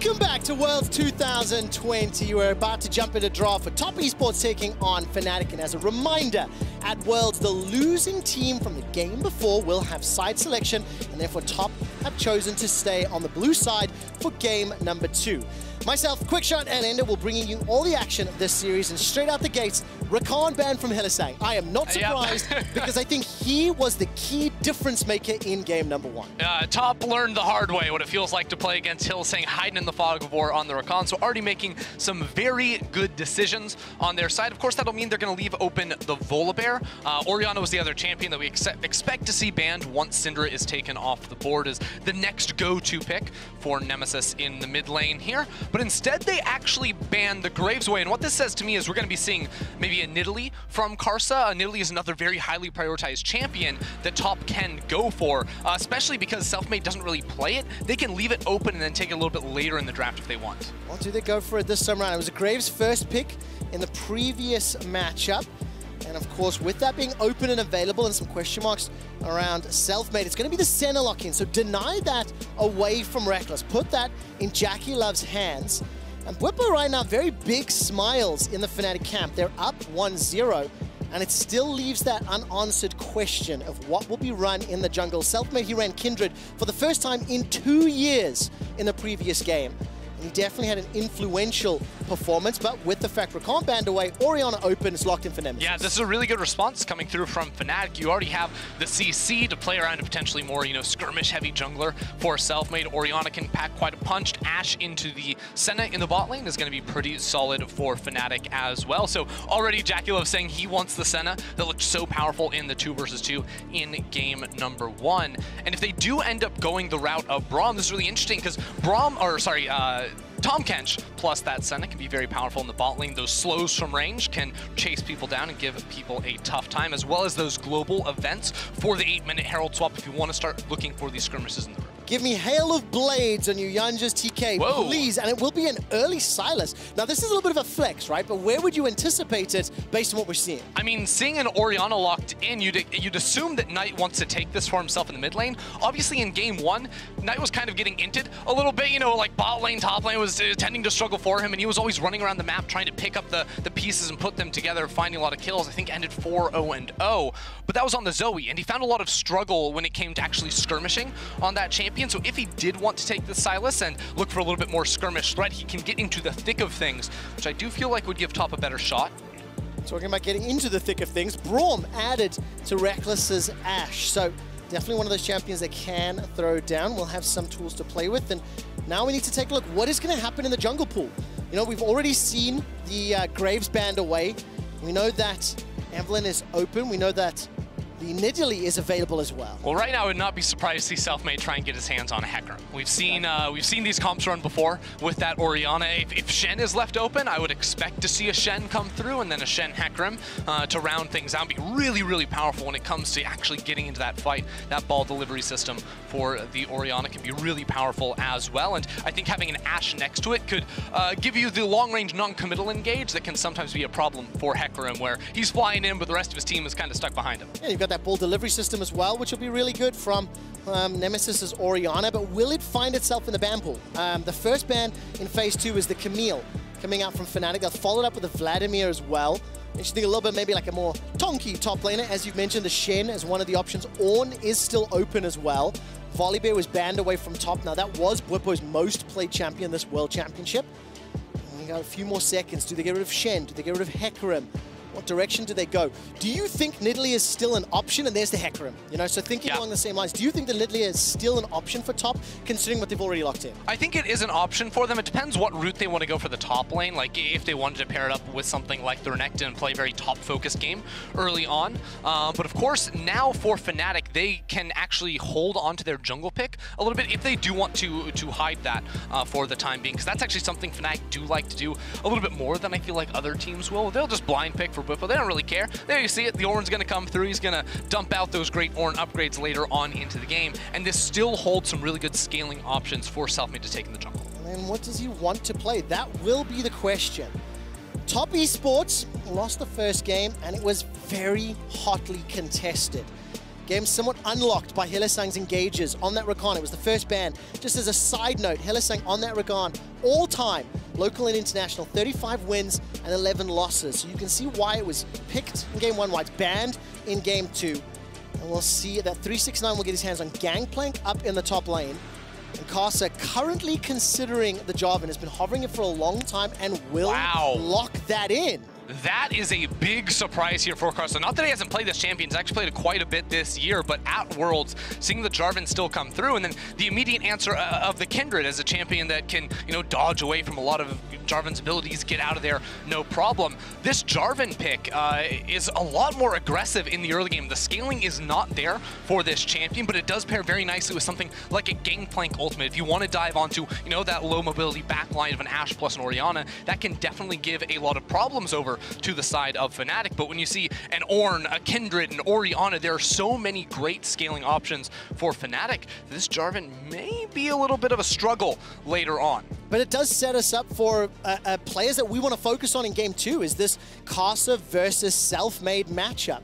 Welcome back to Worlds 2020. We're about to jump into draw for Top Esports taking on Fnatic. And as a reminder, at Worlds, the losing team from the game before will have side selection, and therefore Top have chosen to stay on the blue side for game number 2. Myself, Quickshot, and Ender will bring you all the action of this series, and straight out the gates, Rekkles banned from Hylissang. I am not surprised because I think he was the key difference maker in game number 1. Top learned the hard way what it feels like to play against Hylissang, hiding in the fog of war on the Rekkles, so already making some very good decisions on their side. Of course, that'll mean they're going to leave open the Volibear. Orianna was the other champion that we expect to see banned once Syndra is taken off the board as the next go-to pick for Nemesis in the mid lane here. But instead, they actually banned the Gravesway. And what this says to me is we're going to be seeing maybe a Nidalee from Karsa. Nidalee is another very highly prioritized champion that Top can go for, especially because Selfmade doesn't really play it. They can leave it open and then take it a little bit later in the draft if they want. Well, do they go for it this time around? It was a Graves' first pick in the previous matchup. And of course, with that being open and available and some question marks around Selfmade, it's going to be the Senna lock-in. So deny that away from Rekkles. Put that in JackeyLove's hands. And Bwipo right now, very big smiles in the Fnatic camp. They're up 1-0. And it still leaves that unanswered question of what will be run in the jungle. Selfmade, he ran Kindred for the first time in 2 years in the previous game. He definitely had an influential performance, but with the fact Rekkles banned away, Orianna open is locked in for Nemesis. Yeah, this is a really good response coming through from Fnatic. You already have the CC to play around a potentially more, skirmish-heavy jungler for Selfmade. Orianna can pack quite a punch. Ashe into the Senna in the bot lane is going to be pretty solid for Fnatic as well. So already JackeyLove saying he wants the Senna that looked so powerful in the 2 versus 2 in game number 1. And if they do end up going the route of Braum, this is really interesting because Tahm Kench plus that Senna can be very powerful in the bot lane. Those slows from range can chase people down and give people a tough time, as well as those global events for the 8-minute Herald swap if you want to start looking for these skirmishes in the room. Give me Hail of Blades on yuyanjia's TK, Whoa. Please. And it will be an early Sylas. Now, this is a little bit of a flex, right? But where would you anticipate it based on what we're seeing? I mean, seeing an Orianna locked in, you'd assume that Knight wants to take this for himself in the mid lane. Obviously, in game 1, Knight was kind of getting inted a little bit. Like bot lane, top lane was tending to struggle for him, and he was always running around the map trying to pick up the pieces and put them together, finding a lot of kills. I think ended 4-0-0. But that was on the Zoe, and he found a lot of struggle when it came to actually skirmishing on that champion. So if he did want to take the Sylas and look for a little bit more skirmish threat, he can get into the thick of things, which I do feel like would give Top a better shot. Talking about getting into the thick of things, Braum added to Rekkles' Ashe. So definitely one of those champions that can throw down. We'll have some tools to play with. And now we need to take a look. What is going to happen in the jungle pool? We've already seen the Graves banned away. We know that Evelyn is open. We know that the Nidalee is available as well. Well, right now I would not be surprised to see Selfmade try and get his hands on a Hecarim. We've seen these comps run before with that Orianna. If Shen is left open, I would expect to see a Shen come through and then a Shen Hecarim to round things out. Be really, really powerful when it comes to actually getting into that fight. That ball delivery system for the Orianna can be really powerful as well. And I think having an Ashe next to it could give you the long-range non-committal engage that can sometimes be a problem for Hecarim, where he's flying in, but the rest of his team is kind of stuck behind him. Yeah, you've got that ball delivery system as well, which will be really good from Nemesis' Orianna, but will it find itself in the ban pool? The first ban in phase 2 is the Camille coming out from Fnatic. They'll follow it up with the Vladimir as well. Interesting, a little bit maybe like a more tonky top laner. As you've mentioned, the Shen as one of the options. Ornn is still open as well. Volibear was banned away from top. Now that was Bwipo's most played champion this World Championship. And we got a few more seconds. Do they get rid of Shen? Do they get rid of Hecarim? What direction do they go? Do you think Nidalee is still an option? And there's the Hecarim. So thinking along the same lines, do you think the Nidalee is still an option for Top, considering what they've already locked in? I think it is an option for them. It depends what route they want to go for the top lane. Like if they wanted to pair it up with something like the Renekton and play a very top-focused game early on. But of course, now for Fnatic, they can actually hold on to their jungle pick a little bit if they do want to hide that for the time being. Because that's actually something Fnatic do like to do a little bit more than I feel like other teams will. They'll just blind pick for Bwipo. They don't really care. There you see it. The Ornn's going to come through. He's going to dump out those great Ornn upgrades later on into the game. And this still holds some really good scaling options for Selfmade to take in the jungle. And what does he want to play? That will be the question. Top Esports lost the first game, and it was very hotly contested. Game somewhat unlocked by Hylissang's engages on that Rakan. It was the first ban. Just as a side note, Hylissang on that Rakan, all-time, local and international, 35 wins and 11 losses. So you can see why it was picked in Game 1, why it's banned in Game 2. And we'll see that 369 will get his hands on Gangplank up in the top lane. And Karsa currently considering the Jarvan, has been hovering it for a long time and will lock that in. That is a big surprise here for Karsa. Not that he hasn't played this champion, he's actually played it quite a bit this year, but at Worlds, seeing the Jarvan still come through, and then the immediate answer of the Kindred as a champion that can, you know, dodge away from a lot of Jarvan's abilities, get out of there, no problem. This Jarvan pick is a lot more aggressive in the early game. The scaling is not there for this champion, but it does pair very nicely with something like a Gangplank ultimate. If you want to dive onto, you know, that low mobility backline of an Ashe plus an Orianna, that can definitely give a lot of problems over to the side of Fnatic. But when you see an Ornn, a Kindred, an Orianna, there are so many great scaling options for Fnatic. This Jarvan may be a little bit of a struggle later on. But it does set us up for players that we want to focus on in Game 2, is this Karsa versus Selfmade matchup.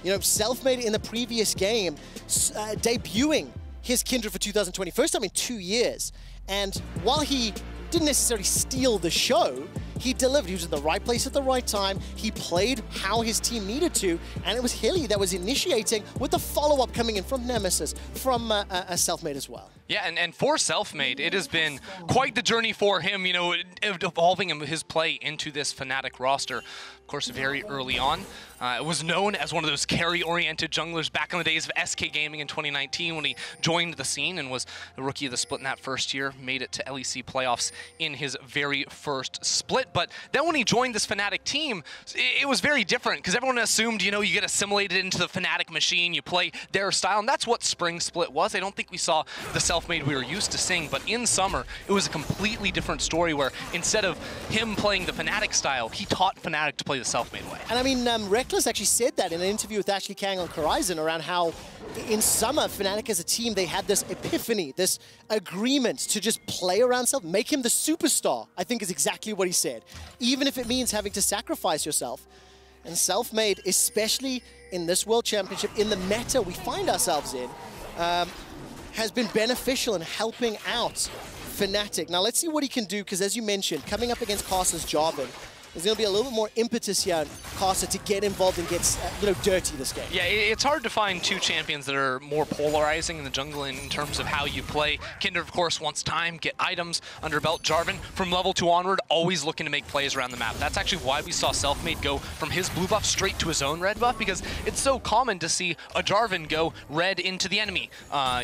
You know, Selfmade in the previous game, debuting his Kindred for 2020, first time in 2 years. And while he didn't necessarily steal the show, he delivered. He was in the right place at the right time. He played how his team needed to, and it was Hilly that was initiating with the follow-up coming in from Nemesis, from Selfmade as well. Yeah, and for Selfmade, it has been quite the journey for him, you know, evolving his play into this Fnatic roster. Of course, very early on, it was known as one of those carry-oriented junglers back in the days of SK Gaming in 2019 when he joined the scene and was the rookie of the split in that first year, made it to LEC playoffs in his very first split. But then when he joined this Fnatic team, it was very different because everyone assumed, you know, you get assimilated into the Fnatic machine, you play their style, and that's what Spring Split was. I don't think we saw the Selfmade we were used to seeing, but in summer, it was a completely different story where instead of him playing the Fnatic style, he taught Fnatic to play the Selfmade way. And I mean, Rekkles actually said that in an interview with Ashley Kang on Horizon around how in summer, Fnatic as a team, they had this epiphany, this agreement to just play around Self, make him the superstar, I think is exactly what he said. Even if it means having to sacrifice yourself. And Selfmade, especially in this World Championship, in the meta we find ourselves in, has been beneficial in helping out Fnatic. Now let's see what he can do, because as you mentioned, coming up against Karsa's Jarvan, there's going to be a little bit more impetus here on Karsa to get involved and get dirty this game. Yeah, it's hard to find two champions that are more polarizing in the jungle in terms of how you play. Kindred, of course, wants time, get items under belt. Jarvan, from level 2 onward, always looking to make plays around the map. That's actually why we saw Selfmade go from his blue buff straight to his own red buff, because it's so common to see a Jarvan go red into the enemy,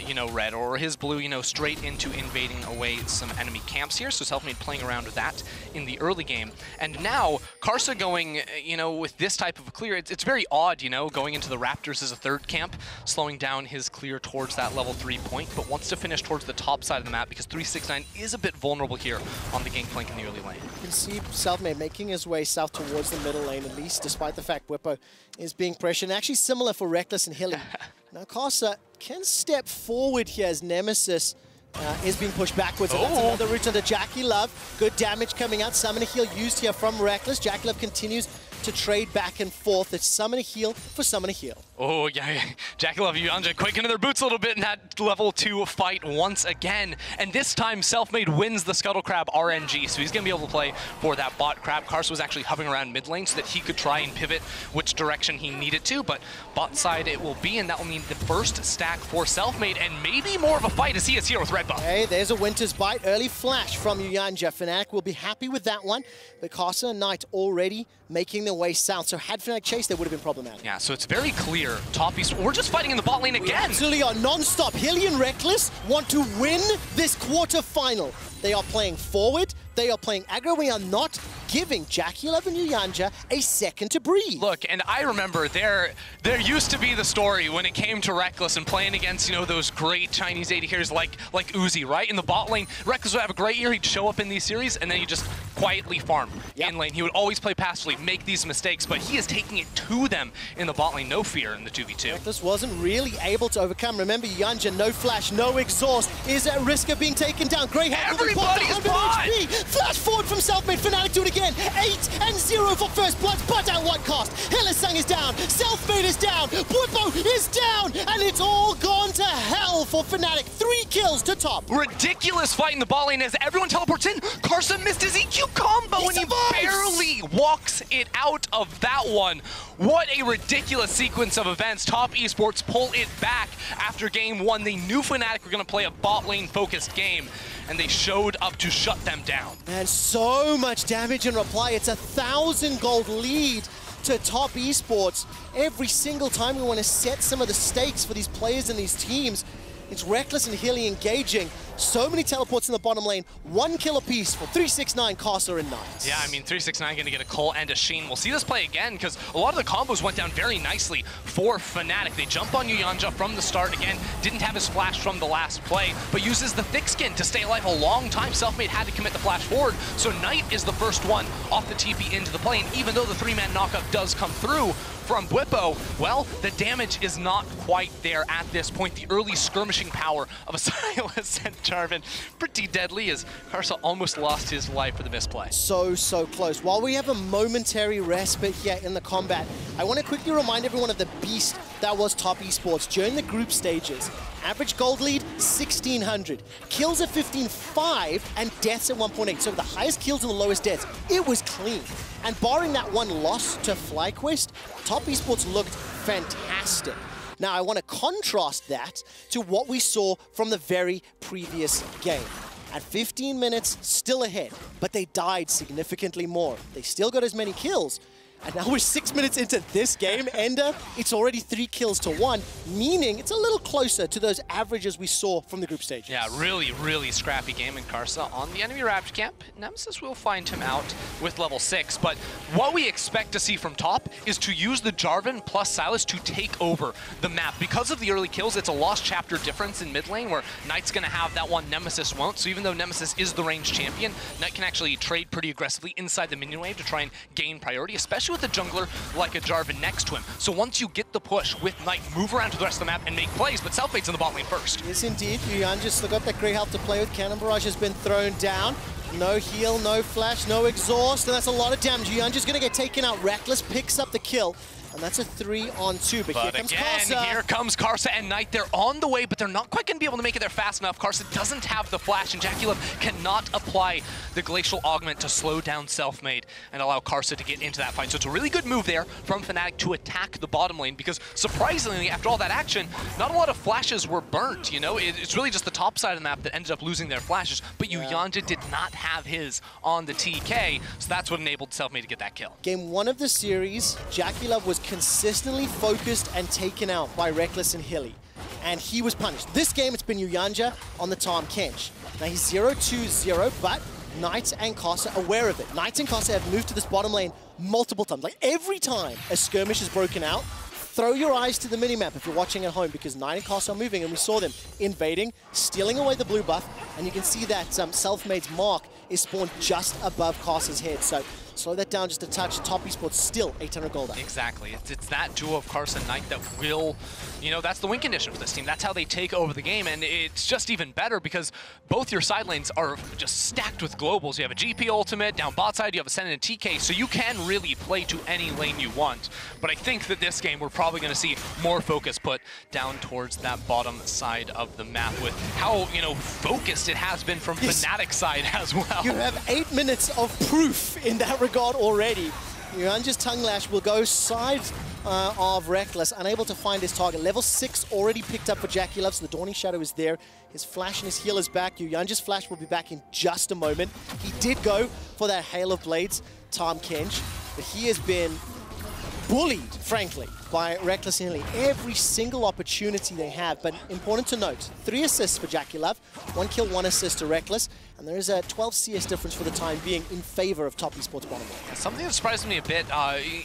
you know, red, or his blue, you know, straight into invading away some enemy camps here. So Selfmade playing around with that in the early game. And now Karsa going, you know, with this type of a clear, it's very odd, you know, going into the Raptors as a third camp, slowing down his clear towards that level 3 point, but wants to finish towards the top side of the map because 369 is a bit vulnerable here on the Gangplank in the early lane. You can see Selfmade making his way south towards the middle lane, at least, despite the fact Bwipo is being pressured. And actually similar for Rekkles and Hilly. Now Karsa can step forward here as Nemesis is being pushed backwards. And that's another route onto JackeyLove. Good damage coming out. Summon a heal used here from Rekkles. JackeyLove continues to trade back and forth. It's summon a heal for summon a heal. Oh, yeah. JackeyLove, yuyanjia quick into their boots a little bit in that level 2 fight once again. And this time, Selfmade wins the Scuttle Crab RNG, so he's going to be able to play for that bot crab. Karsa was actually hovering around mid lane so that he could try and pivot which direction he needed to, but bot side it will be, and that will mean the first stack for Selfmade, and maybe more of a fight as he is here with red buff. Hey, there's a Winter's Bite. Early flash from yuyanjia. Fnatic will be happy with that one, but Karsa and Knight already making their way south, so had Fnatic chased, they would have been problematic. Yeah, so it's very clear. Top East, we're just fighting in the bot lane again. We absolutely are non-stop. Hilly and Rekkles want to win this quarterfinal. They are playing forward, they are playing aggro. We are not giving JackeyLove and yuyanjia a second to breathe. Look, and I remember there used to be the story when it came to Rekkles and playing against, you know, those great Chinese AD carries like Uzi, right? In the bot lane, Rekkles would have a great year, he'd show up in these series, and then he'd just quietly farm in lane. He would always play passively, make these mistakes, but he is taking it to them in the bot lane, no fear in the 2v2. Rekkles wasn't really able to overcome. Remember, yuyanjia, no flash, no exhaust, is at risk of being taken down. Greyhound, everybody is bot! Flash forward from Selfmade, Fnatic do it again. 8-0 for first blood, but at what cost? Hylissang is down, Selfmade is down, Bwipo is down, and it's all gone to hell for Fnatic. 3 kills to top. Ridiculous fight in the bot lane as everyone teleports in. Karsa missed his EQ combo and he barely walks it out of that one. What a ridiculous sequence of events. Top Esports pull it back after game 1. They knew Fnatic were going to play a bot lane focused game, and they showed up to shut them down. And so much damage in reply. It's a 1,000 gold lead to Top Esports. Every single time we want to set some of the stakes for these players and these teams, it's Rekkles and Hilly engaging. So many teleports in the bottom lane. 1 kill apiece for 369, Karsa, and Knight. Yeah, I mean, 369 going to get a Cole and a Sheen. We'll see this play again because a lot of the combos went down very nicely for Fnatic. They jump on yuyanjia from the start. Again, didn't have his flash from the last play, but uses the thick skin to stay alive a long time. Selfmade had to commit the flash forward, so Knight is the first one off the TP into the play. And even though the 3-man knockup does come through from Bwipo, well, the damage is not quite there at this point. The early skirmishing power of a Sylas and Jarvan, pretty deadly as Karsa almost lost his life for the misplay. So close. While we have a momentary respite here in the combat, I want to quickly remind everyone of the beast that was Top Esports during the group stages. Average gold lead, 1,600. Kills at 15.5 and deaths at 1.8. So the highest kills and the lowest deaths. It was clean. And barring that one loss to FlyQuest, Top Esports looked fantastic. Now, I want to contrast that to what we saw from the very previous game. At 15 minutes, still ahead, but they died significantly more. They still got as many kills. And now we're 6 minutes into this game, Ender, it's already 3 kills to 1, meaning it's a little closer to those averages we saw from the group stages. Yeah, really scrappy game in Karsa on the enemy Raptor camp. Nemesis will find him out with level 6, but what we expect to see from top is to use the Jarvan plus Sylas to take over the map. Because of the early kills, it's a lost chapter difference in mid lane where Knight's going to have that one, Nemesis won't. So even though Nemesis is the range champion, Knight can actually trade pretty aggressively inside the minion wave to try and gain priority, especially with a jungler like a Jarvan next to him. So once you get the push with Knight, move around to the rest of the map and make plays, but Selfmade's in the bot lane first. Yes, indeed. yuyanjia still got that great health to play with. Cannon Barrage has been thrown down. No heal, no flash, no exhaust, and that's a lot of damage. yuyanjia's going to get taken out. Rekkles picks up the kill. And that's a 3-on-2, but here comes Karsa. Here comes Karsa and Knight. They're on the way, but they're not quite going to be able to make it there fast enough. Karsa doesn't have the flash, and JackeyLove cannot apply the Glacial Augment to slow down Selfmade and allow Karsa to get into that fight. So it's a really good move there from Fnatic to attack the bottom lane, because surprisingly, after all that action, not a lot of flashes were burnt, you know? It's really just the top side of the map that ended up losing their flashes, but yuyanjia did not have his on the TK, so that's what enabled Selfmade to get that kill. Game 1 of the series, JackeyLove was consistently focused and taken out by Rekkles and Hilly, and he was punished. This game, it's been yuyanjia on the Tahm Kench. Now he's 0-2-0, but Knight and Karsa are aware of it. Knight and Karsa have moved to this bottom lane multiple times. Like every time a skirmish is broken out, throw your eyes to the minimap if you're watching at home, because Knight and Karsa are moving, and we saw them invading, stealing away the blue buff, and you can see that Selfmade's mark is spawned just above Karsa's head. So slow that down just a touch. Top Esports still 800 gold up. Exactly. It's that duo of Karsa and Knight that will, you know, that's the win condition for this team. That's how they take over the game, and it's just even better because both your side lanes are just stacked with globals. You have a GP ultimate, down bot side you have a Senna and TK, so you can really play to any lane you want. But I think that this game we're probably going to see more focus put down towards that bottom side of the map with how, you know, focused it has been from Fnatic side as well. You have 8 minutes of proof in that regard already. yuyanjia's tongue lash will go side of Rekkles, unable to find his target. Level 6 already picked up for JackeyLove, so the Dawning Shadow is there. His flash and his heal is back. yuyanjia's flash will be back in just a moment. He did go for that Hail of Blades, Tahm Kench, but he has been bullied, frankly, by Rekkles and Hilly. Every single opportunity they have, but important to note, 3 assists for JackeyLove, 1 kill, 1 assist to Rekkles, and there is a 12 CS difference for the time being in favor of Top Esports bottom lane. Something that surprised me a bit,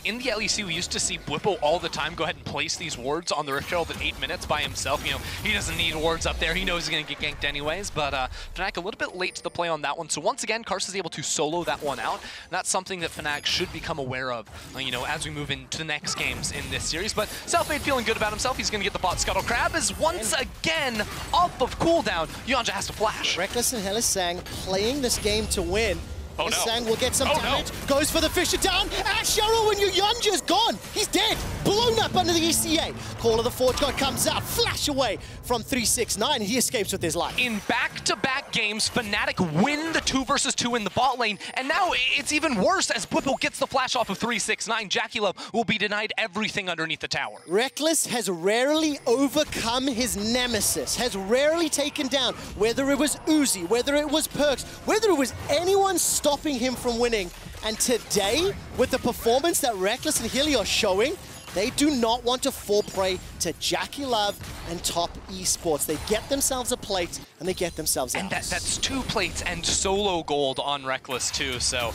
in the LEC we used to see Bwipo all the time go ahead and place these wards on the Rift Herald at 8 minutes by himself. You know, he doesn't need wards up there, he knows he's going to get ganked anyways, but Fnatic a little bit late to the play on that one, so once again, Karsa's able to solo that one out, and that's something that Fnatic should become aware of, you know, as we move into the next games in this series. But Selfmade feeling good about himself, he's going to get the bot Scuttle Crab, is once again off of cooldown. yuyanjia has to flash. Rekkles and Hylissang playing this game to win. Oh, no. Hylissang will get some damage, goes for the Fisher down, Ashe Arrow, and yuyanjia is gone. He's dead, blown up, but under the ECA. Call of the Forge God comes out, flash away from 369. He escapes with his life. In back-to-back games, Fnatic win the 2 versus 2 in the bot lane, and now it's even worse as Bwipo gets the flash off of 369. JackeyLove will be denied everything underneath the tower. Rekkles has rarely overcome his Nemesis, has rarely taken down, whether it was Uzi, whether it was Perks, whether it was anyone stopping him from winning. And today, with the performance that Rekkles and Hyli are showing, they do not want to fall prey to JackeyLove and Top Esports. They get themselves a plate, and they get themselves out. And that's 2 plates and solo gold on Rekkles too, so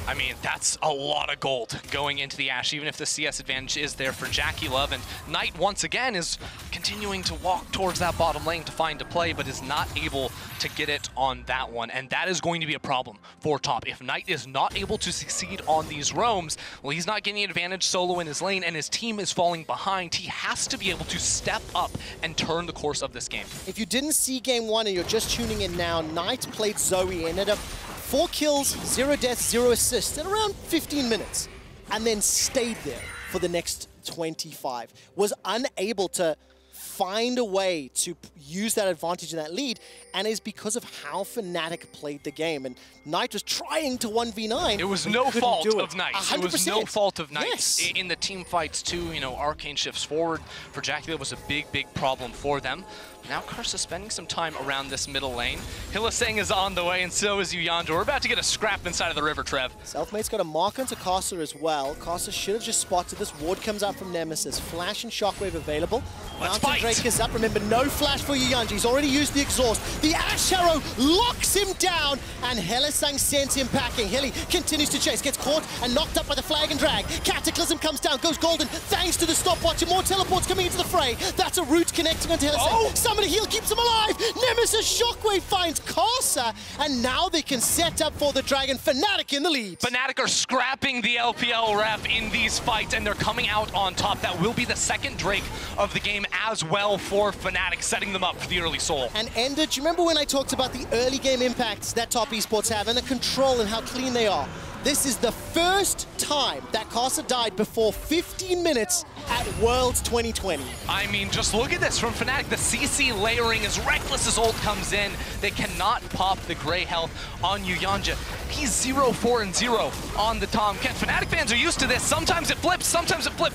I mean, that's a lot of gold going into the Ashe, even if the CS advantage is there for JackeyLove. And Knight, once again, is continuing to walk towards that bottom lane to find a play, but is not able to get it on that one. And that is going to be a problem for Top. If Knight is not able to succeed on these roams, well, he's not getting an advantage solo in his lane, and his team is falling behind. He has to be able to step up and turn the course of this game. If you didn't see game 1 and you're just tuning in now, Knight played Zoe, ended up 4 kills, 0 deaths, 0 assists in around 15 minutes, and then stayed there for the next 25. Was unable to find a way to use that advantage and that lead, and is because of how Fnatic played the game. And Knight was trying to 1v9. It was no fault of Knight. 100%. It was no fault of Knight. Yes. In the team fights too, you know, Arcane shifts forward for JackeyLove was a big, big problem for them. Now Karsa spending some time around this middle lane. Hylissang is on the way, and so is yuyanjia. We're about to get a scrap inside of the river, Trev. Selfmade's got a mark onto Karsa as well. Karsa should have just spotted this. Ward comes out from Nemesis. Flash and Shockwave available. Mountain Drake is up. Remember, no flash for yuyanjia. He's already used the exhaust. The Ashe Arrow locks him down, and Hylissang sends him packing. Hyli continues to chase, gets caught and knocked up by the flag and drag. Cataclysm comes down, goes golden, thanks to the stopwatch, and more teleports coming into the fray. That's a root connecting onto Hylissang. Oh. Somebody heal, keeps him alive. Nemesis Shockwave finds Karsa, and now they can set up for the dragon. Fnatic in the lead. Fnatic are scrapping the LPL rep in these fights, and they're coming out on top. That will be the second Drake of the game as well for Fnatic, setting them up for the early soul. And Ender, do you remember when I talked about the early game impacts that Top Esports have and the control and how clean they are? This is the first time that Karsa died before 15 minutes at Worlds 2020. I mean, just look at this from Fnatic. The CC layering as Rekkles' ult comes in. They cannot pop the gray health on yuyanjia. He's 0-4-0 on the Tahm Kench. Fnatic fans are used to this. Sometimes it flips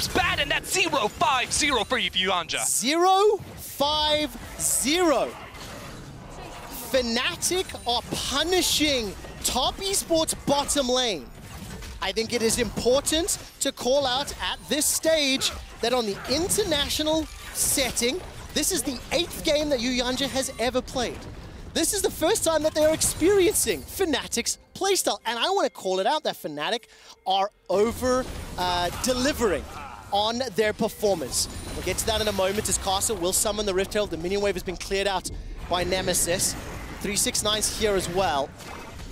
bad, and that's 0-5-0 for yuyanjia. 0-5-0. Fnatic are punishing Top Esports bottom lane. I think it is important to call out at this stage that on the international setting, this is the 8th game that yuyanjia has ever played. This is the first time that they're experiencing Fnatic's playstyle, and I want to call it out that Fnatic are over-delivering on their performance. We'll get to that in a moment as Karsa will summon the Rift Herald. The minion wave has been cleared out by Nemesis. 369's here as well.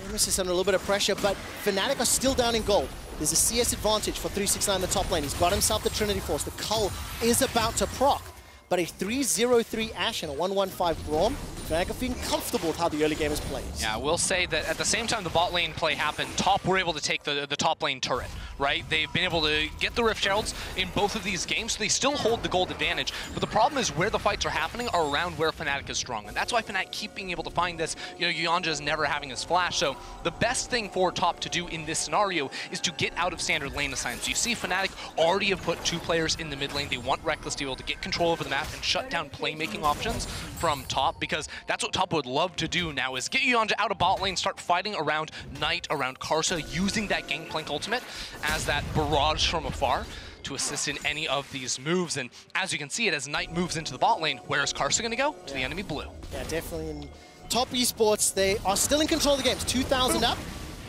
Nemesis under a little bit of pressure, but Fnatic are still down in gold. There's a CS advantage for 369 in the top lane. He's got himself the Trinity Force. The Cull is about to proc, but a 3-0-3 Ashe and a 1-1-5 Braum. Fnatic are feeling comfortable with how the early game is played. Yeah, I will say that at the same time the bot lane play happened, Top were able to take the top lane turret, right? They've been able to get the Rift Heralds in both of these games, so they still hold the gold advantage. But the problem is where the fights are happening are around where Fnatic is strong. And that's why Fnatic keep being able to find this. You know, yuyanjia is never having his flash, so the best thing for Top to do in this scenario is to get out of standard lane assignments. You see Fnatic already have put 2 players in the mid lane. They want Rekkles to be able to get control over the map and shut down playmaking options from Top, because that's what Top would love to do now, is get yuyanjia out of bot lane, start fighting around Knight, around Karsa, using that Gangplank ultimate as that barrage from afar to assist in any of these moves. And as you can see it, as Knight moves into the bot lane, where is Karsa going to go? To the enemy blue. Yeah, definitely. In Top Esports, they are still in control of the games. 2,000 up.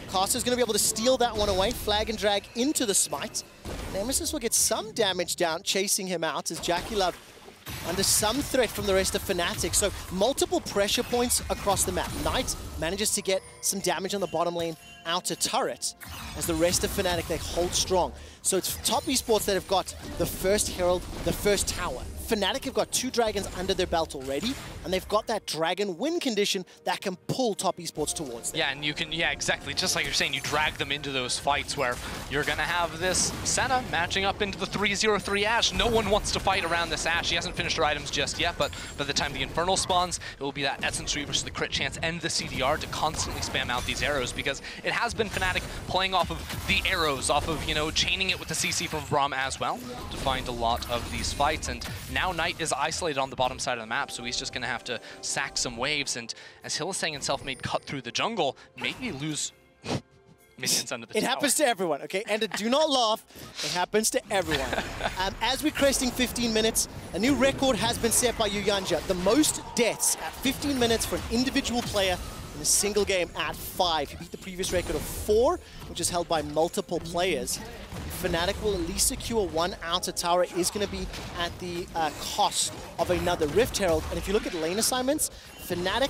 Karsa's going to be able to steal that one away. Flag and drag into the smite. Nemesis will get some damage down, chasing him out as JackeyLove under some threat from the rest of Fnatic. So multiple pressure points across the map. Knight manages to get some damage on the bottom lane outer turret, as the rest of Fnatic, they hold strong. So it's top esports that have got the first herald, the first tower. Fnatic have got 2 dragons under their belt already, and they've got that dragon win condition that can pull top esports towards them. Yeah, and you can, exactly. Just like you're saying, you drag them into those fights where you're going to have this Senna matching up into the 3-0-3 Ashe. No one wants to fight around this Ashe. She hasn't finished her items just yet, but by the time the Infernal spawns, it will be that Essence Reaver versus the crit chance and the CDR to constantly spam out these arrows, because it has been Fnatic playing off of the arrows, off of, chaining it with the CC from Braum as well to find a lot of these fights. And now Knight is isolated on the bottom side of the map, so he's just going to have to sack some waves. And as Hylissang and Selfmade cut through the jungle, maybe lose minions under the tower. It happens to everyone, okay? And do not laugh, it happens to everyone. As we're cresting 15 minutes, a new record has been set by yuyanjia. The most deaths at 15 minutes for an individual player in a single game at 5. He beat the previous record of 4, which is held by multiple players. Fnatic will at least secure 1 outer tower. It is going to be at the cost of another Rift Herald. And if you look at lane assignments, Fnatic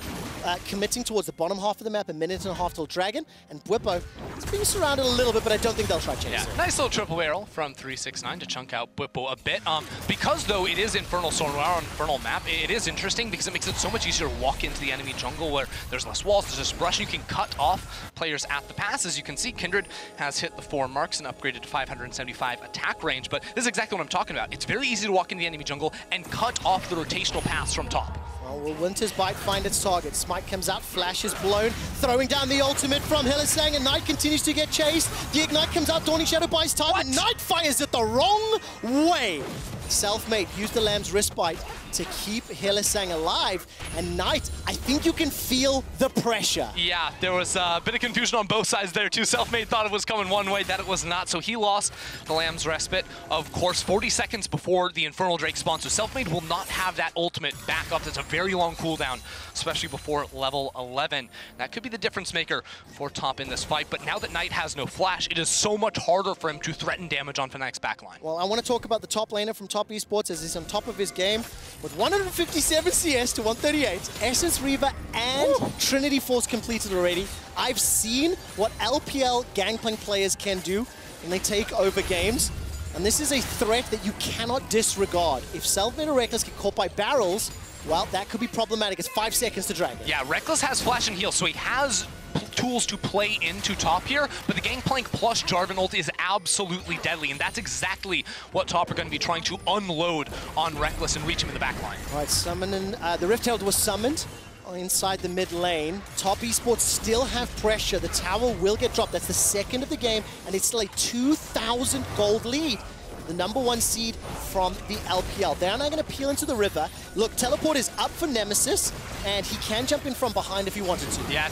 committing towards the bottom half of the map, 1.5 minutes till Dragon, and Bwipo is being surrounded a little bit, but I don't think they'll try to chase it. Nice little triple barrel from 369 to chunk out Bwipo a bit. Because though it is Infernal, so we're on Infernal map, it is interesting because it makes it so much easier to walk into the enemy jungle where there's less walls, there's just brush, you can cut off players at the pass. As you can see, Kindred has hit the 4 marks and upgraded to 575 attack range, but this is exactly what I'm talking about. It's very easy to walk into the enemy jungle and cut off the rotational paths from top. Well, will Winter's Bite find its target? Smite comes out, flash is blown, throwing down the ultimate from Hylissang, and Knight continues to get chased. The Ignite comes out, Dawning Shadow buys time, and Knight fires it the wrong way. Selfmade used the Lamb's Wrist Bite to keep Hylissang alive, and Knight, I think you can feel the pressure. Yeah, there was a bit of confusion on both sides there too. Selfmade thought it was coming one way, that it was not, so he lost the Lamb's Respite, of course, 40 seconds before the Infernal Drake spawn, so Selfmade will not have that ultimate back up. That's a very long cooldown, especially before level 11. That could be the difference maker for top in this fight, but now that Knight has no flash, it is so much harder for him to threaten damage on Fnatic's backline. Well, I want to talk about the top laner from Top Esports, as he's on top of his game with 157 CS to 138, Essence Reaver and Trinity Force completed already. I've seen what LPL Gangplank players can do when they take over games, and this is a threat that you cannot disregard. If Selfmade or Rekkles get caught by barrels, well, that could be problematic. It's 5 seconds to drag it. Yeah, Rekkles has flash and heal, so he has tools to play into top here, but the Gangplank plus Jarvan ult is absolutely deadly, and that's exactly what top are going to be trying to unload on Rekkles and reach him in the back line. All right, summoning, the Rift Herald was summoned inside the mid lane. Top Esports still have pressure. The tower will get dropped. That's the second of the game, and it's still a 2,000 gold lead. The #1 seed from the LPL. They're now going to peel into the river. Look, teleport is up for Nemesis, and he can jump in from behind if he wanted to. Yeah,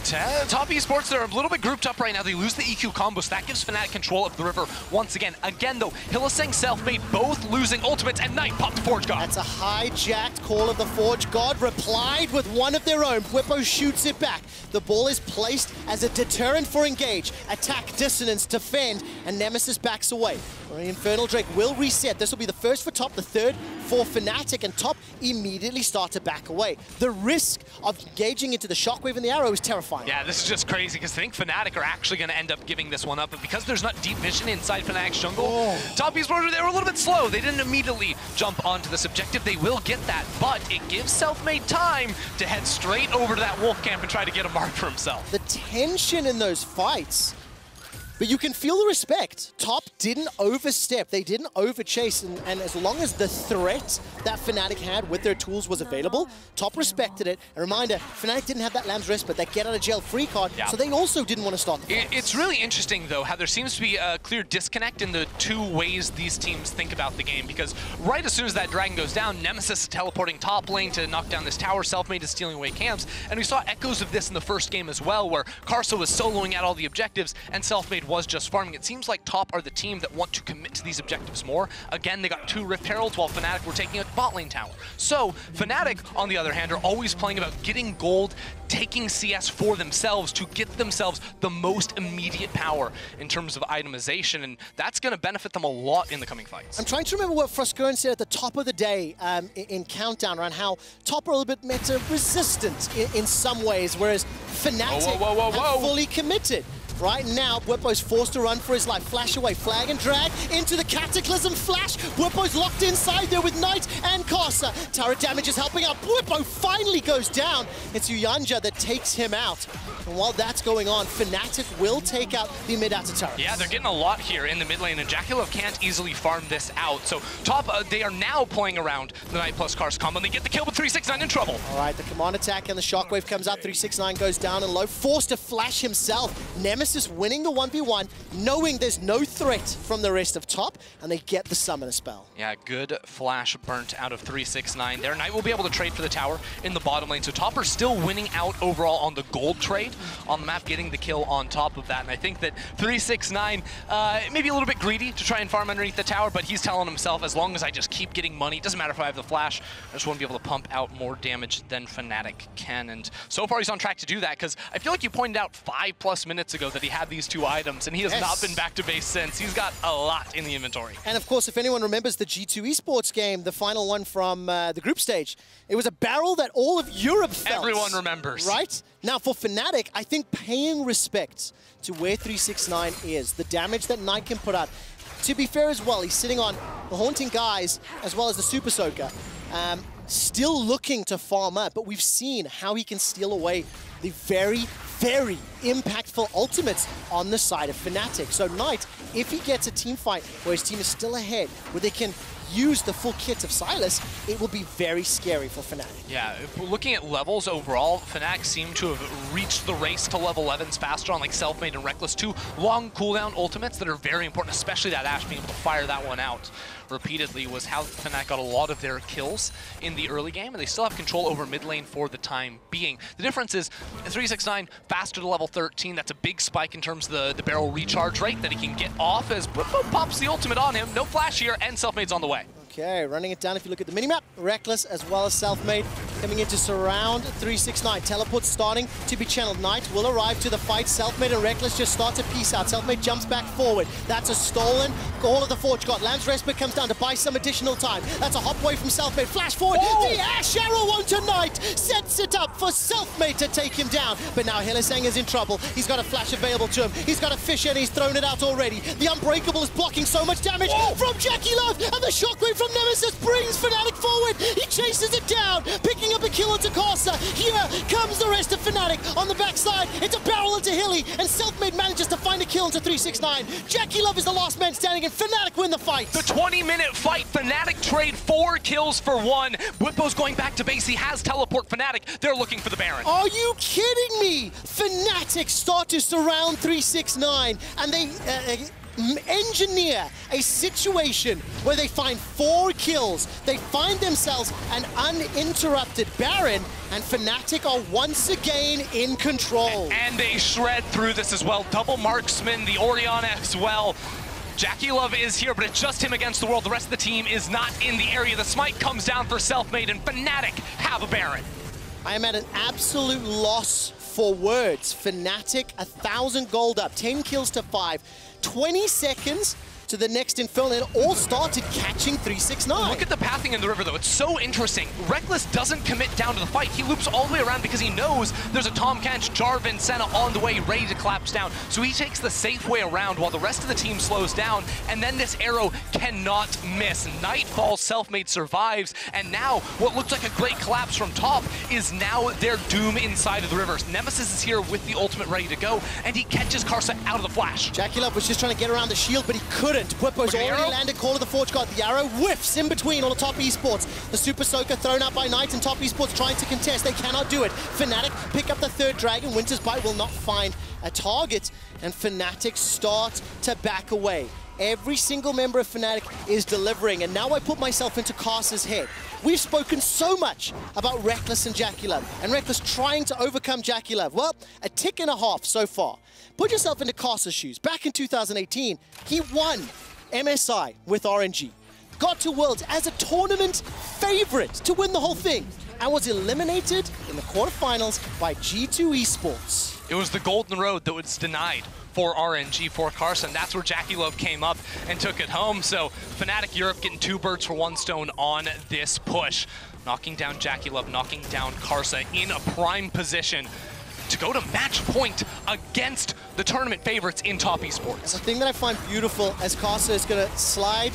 Top Esports, they're a little bit grouped up right now. They lose the EQ combo, so that gives Fnatic control of the river once again. Again, though, Hylissang, Selfmade both losing ultimates, and Knight popped the Forge God. That's a hijacked call of the Forge God, replied with one of their own. Bwipo shoots it back. The ball is placed as a deterrent for engage. Attack, dissonance, defend, and Nemesis backs away. The Infernal Drake will reset. This will be the first for top, the third for Fnatic, and top immediately start to back away. The risk of engaging into the shockwave and the arrow is terrifying. Yeah, this is just crazy, because I think Fnatic are actually going to end up giving this one up, but because there's not deep vision inside Fnatic's jungle, Top Esports, they were a little bit slow. They didn't immediately jump onto this objective. They will get that, but it gives Selfmade time to head straight over to that wolf camp and try to get a mark for himself. The tension in those fights, but you can feel the respect. Top didn't overstep, they didn't overchase, and as long as the threat that Fnatic had with their tools was available, Top respected it. A reminder, Fnatic didn't have that Lamb's Wrist, but that get out of jail free card, so they also didn't want to start the fight. It's really interesting, though, how there seems to be a clear disconnect in the two ways these teams think about the game, because right as soon as that dragon goes down, Nemesis is teleporting top lane to knock down this tower, Selfmade is stealing away camps, and we saw echoes of this in the first game as well, where Karsa was soloing out all the objectives, and Selfmade was just farming. It seems like Top are the team that want to commit to these objectives more. Again, they got 2 Rift Heralds while Fnatic were taking a bot lane tower. So Fnatic, on the other hand, are always playing about getting gold, taking CS for themselves to get themselves the most immediate power in terms of itemization, and that's going to benefit them a lot in the coming fights. I'm trying to remember what FrostGurn said at the top of the day in Countdown around how Top are a little bit meta-resistant in some ways, whereas Fnatic are fully committed. Right now, Bwipo's forced to run for his life. Flash away, flag and drag into the Cataclysm flash. Bwipo's locked inside there with Knight and Karsa. Turret damage is helping out. Bwipo finally goes down. It's yuyanjia that takes him out. And while that's going on, Fnatic will take out the mid-outer turret. Yeah, they're getting a lot here in the mid lane, and JackeyLove can't easily farm this out. So Top, they are now playing around the Knight plus Karsa combo, and they get the kill with 369 in trouble. All right, the command attack and the shockwave comes out. 369 goes down and low. Forced to flash himself. Nemesis winning the 1v1, knowing there's no threat from the rest of Top, and they get the summoner spell. Yeah, good flash burnt out of 369 there. Knight will be able to trade for the tower in the bottom lane, so Top are still winning out overall on the gold trade on the map, getting the kill on top of that. And I think that 369 maybe a little bit greedy to try and farm underneath the tower, but he's telling himself, as long as I just keep getting money, it doesn't matter if I have the flash, I just want to be able to pump out more damage than Fnatic can. And so far he's on track to do that, because I feel like you pointed out 5+ minutes ago that he had these 2 items, and he has not been back to base since. He's got a lot in the inventory. And of course, if anyone remembers the G2 Esports game, the final one from the group stage, it was a barrel that all of Europe felt. Everyone remembers. Right? Now for Fnatic, I think paying respect to where 369 is, the damage that Knight can put out. To be fair as well, he's sitting on the Haunting Guys as well as the Super Soaker. Still looking to farm up, but we've seen how he can steal away the very impactful ultimates on the side of Fnatic. So Knight, if he gets a team fight where his team is still ahead, where they can use the full kit of Sylas, it will be very scary for Fnatic. Yeah, looking at levels overall, Fnatic seem to have reached the race to level 11s faster on like Selfmade and Rekkles, 2 long cooldown ultimates that are very important, especially that Ashe being able to fire that one out repeatedly was how Fnatic got a lot of their kills in the early game, and they still have control over mid lane for the time being. The difference is 369 faster to level 13. That's a big spike in terms of the barrel recharge rate that he can get off as Bwipo pops the ultimate on him. No flash here, and Selfmade's on the way. Okay, running it down. If you look at the minimap, Rekkles as well as Selfmade coming in to surround 369. Teleport starting to be channeled. Knight will arrive to the fight. Selfmade and Rekkles just start to piece out. Selfmade jumps back forward. That's a stolen. All of the Forge God. Lamb's Respite comes down to buy some additional time. That's a hop away from Selfmade. Flash forward. Oh. The Ashe arrow onto Knight. Sets it up for Selfmade to take him down. But now Hylissang is in trouble. He's got a flash available to him. He's got a fish and he's thrown it out already. The Unbreakable is blocking so much damage from JackeyLove, and the shockwave from Nemesis brings Fnatic forward. He chases it down, picking up a kill into Karsa. Here comes the rest of Fnatic on the backside. It's a barrel into Hilly, and Selfmade manages to find a kill into 369. JackeyLove is the last man standing, and Fnatic win the fight. The 20-minute fight, Fnatic trade 4 kills for 1. Bwipo's going back to base. He has teleport Fnatic. They're looking for the Baron. Are you kidding me? Fnatic start to surround 369, and they engineer a situation where they find 4 kills. They find themselves an uninterrupted Baron, and Fnatic are once again in control. And they shred through this as well. Double marksman, the Orianna as well. JackeyLove is here, but it's just him against the world. The rest of the team is not in the area. The smite comes down for Selfmade, and Fnatic have a Baron. I am at an absolute loss for words. Fnatic, 1,000 gold up, 10 kills to 5. 20 seconds to the next Inferno, and it all started catching 369. Look at the pathing in the river, though. It's so interesting. Rekkles doesn't commit down to the fight. He loops all the way around because he knows there's a Tahm Kench, Jarvan, Senna on the way, ready to collapse down. So he takes the safe way around while the rest of the team slows down, and then this arrow cannot miss. Night falls, Selfmade survives, and now what looks like a great collapse from Top is now their doom inside of the river. Nemesis is here with the ultimate ready to go, and he catches Karsa out of the flash. JackeyLove was just trying to get around the shield, but he couldn't. Bwipo's already landed, Call of the Forge God. The arrow whiffs in between on the Top Esports. The Super Soaker thrown out by Knight, and Top Esports trying to contest. They cannot do it. Fnatic pick up the 3rd dragon. Winter's Bite will not find a target, and Fnatic start to back away. Every single member of Fnatic is delivering, and now I put myself into Karsa's head. We've spoken so much about Rekkles and JackeyLove, and Rekkles trying to overcome JackeyLove. Well, a tick and a half so far. Put yourself into Karsa's shoes. Back in 2018, he won MSI with RNG. Got to Worlds as a tournament favorite to win the whole thing, and was eliminated in the quarterfinals by G2 Esports. It was the golden road that was denied for RNG for Karsa, and that's where JackeyLove came up and took it home. So Fnatic Europe getting 2 birds for 1 stone on this push. Knocking down JackeyLove, knocking down Karsa in a prime position to go to match point against the tournament favorites in top esports. The thing that I find beautiful as Karsa is going to slide,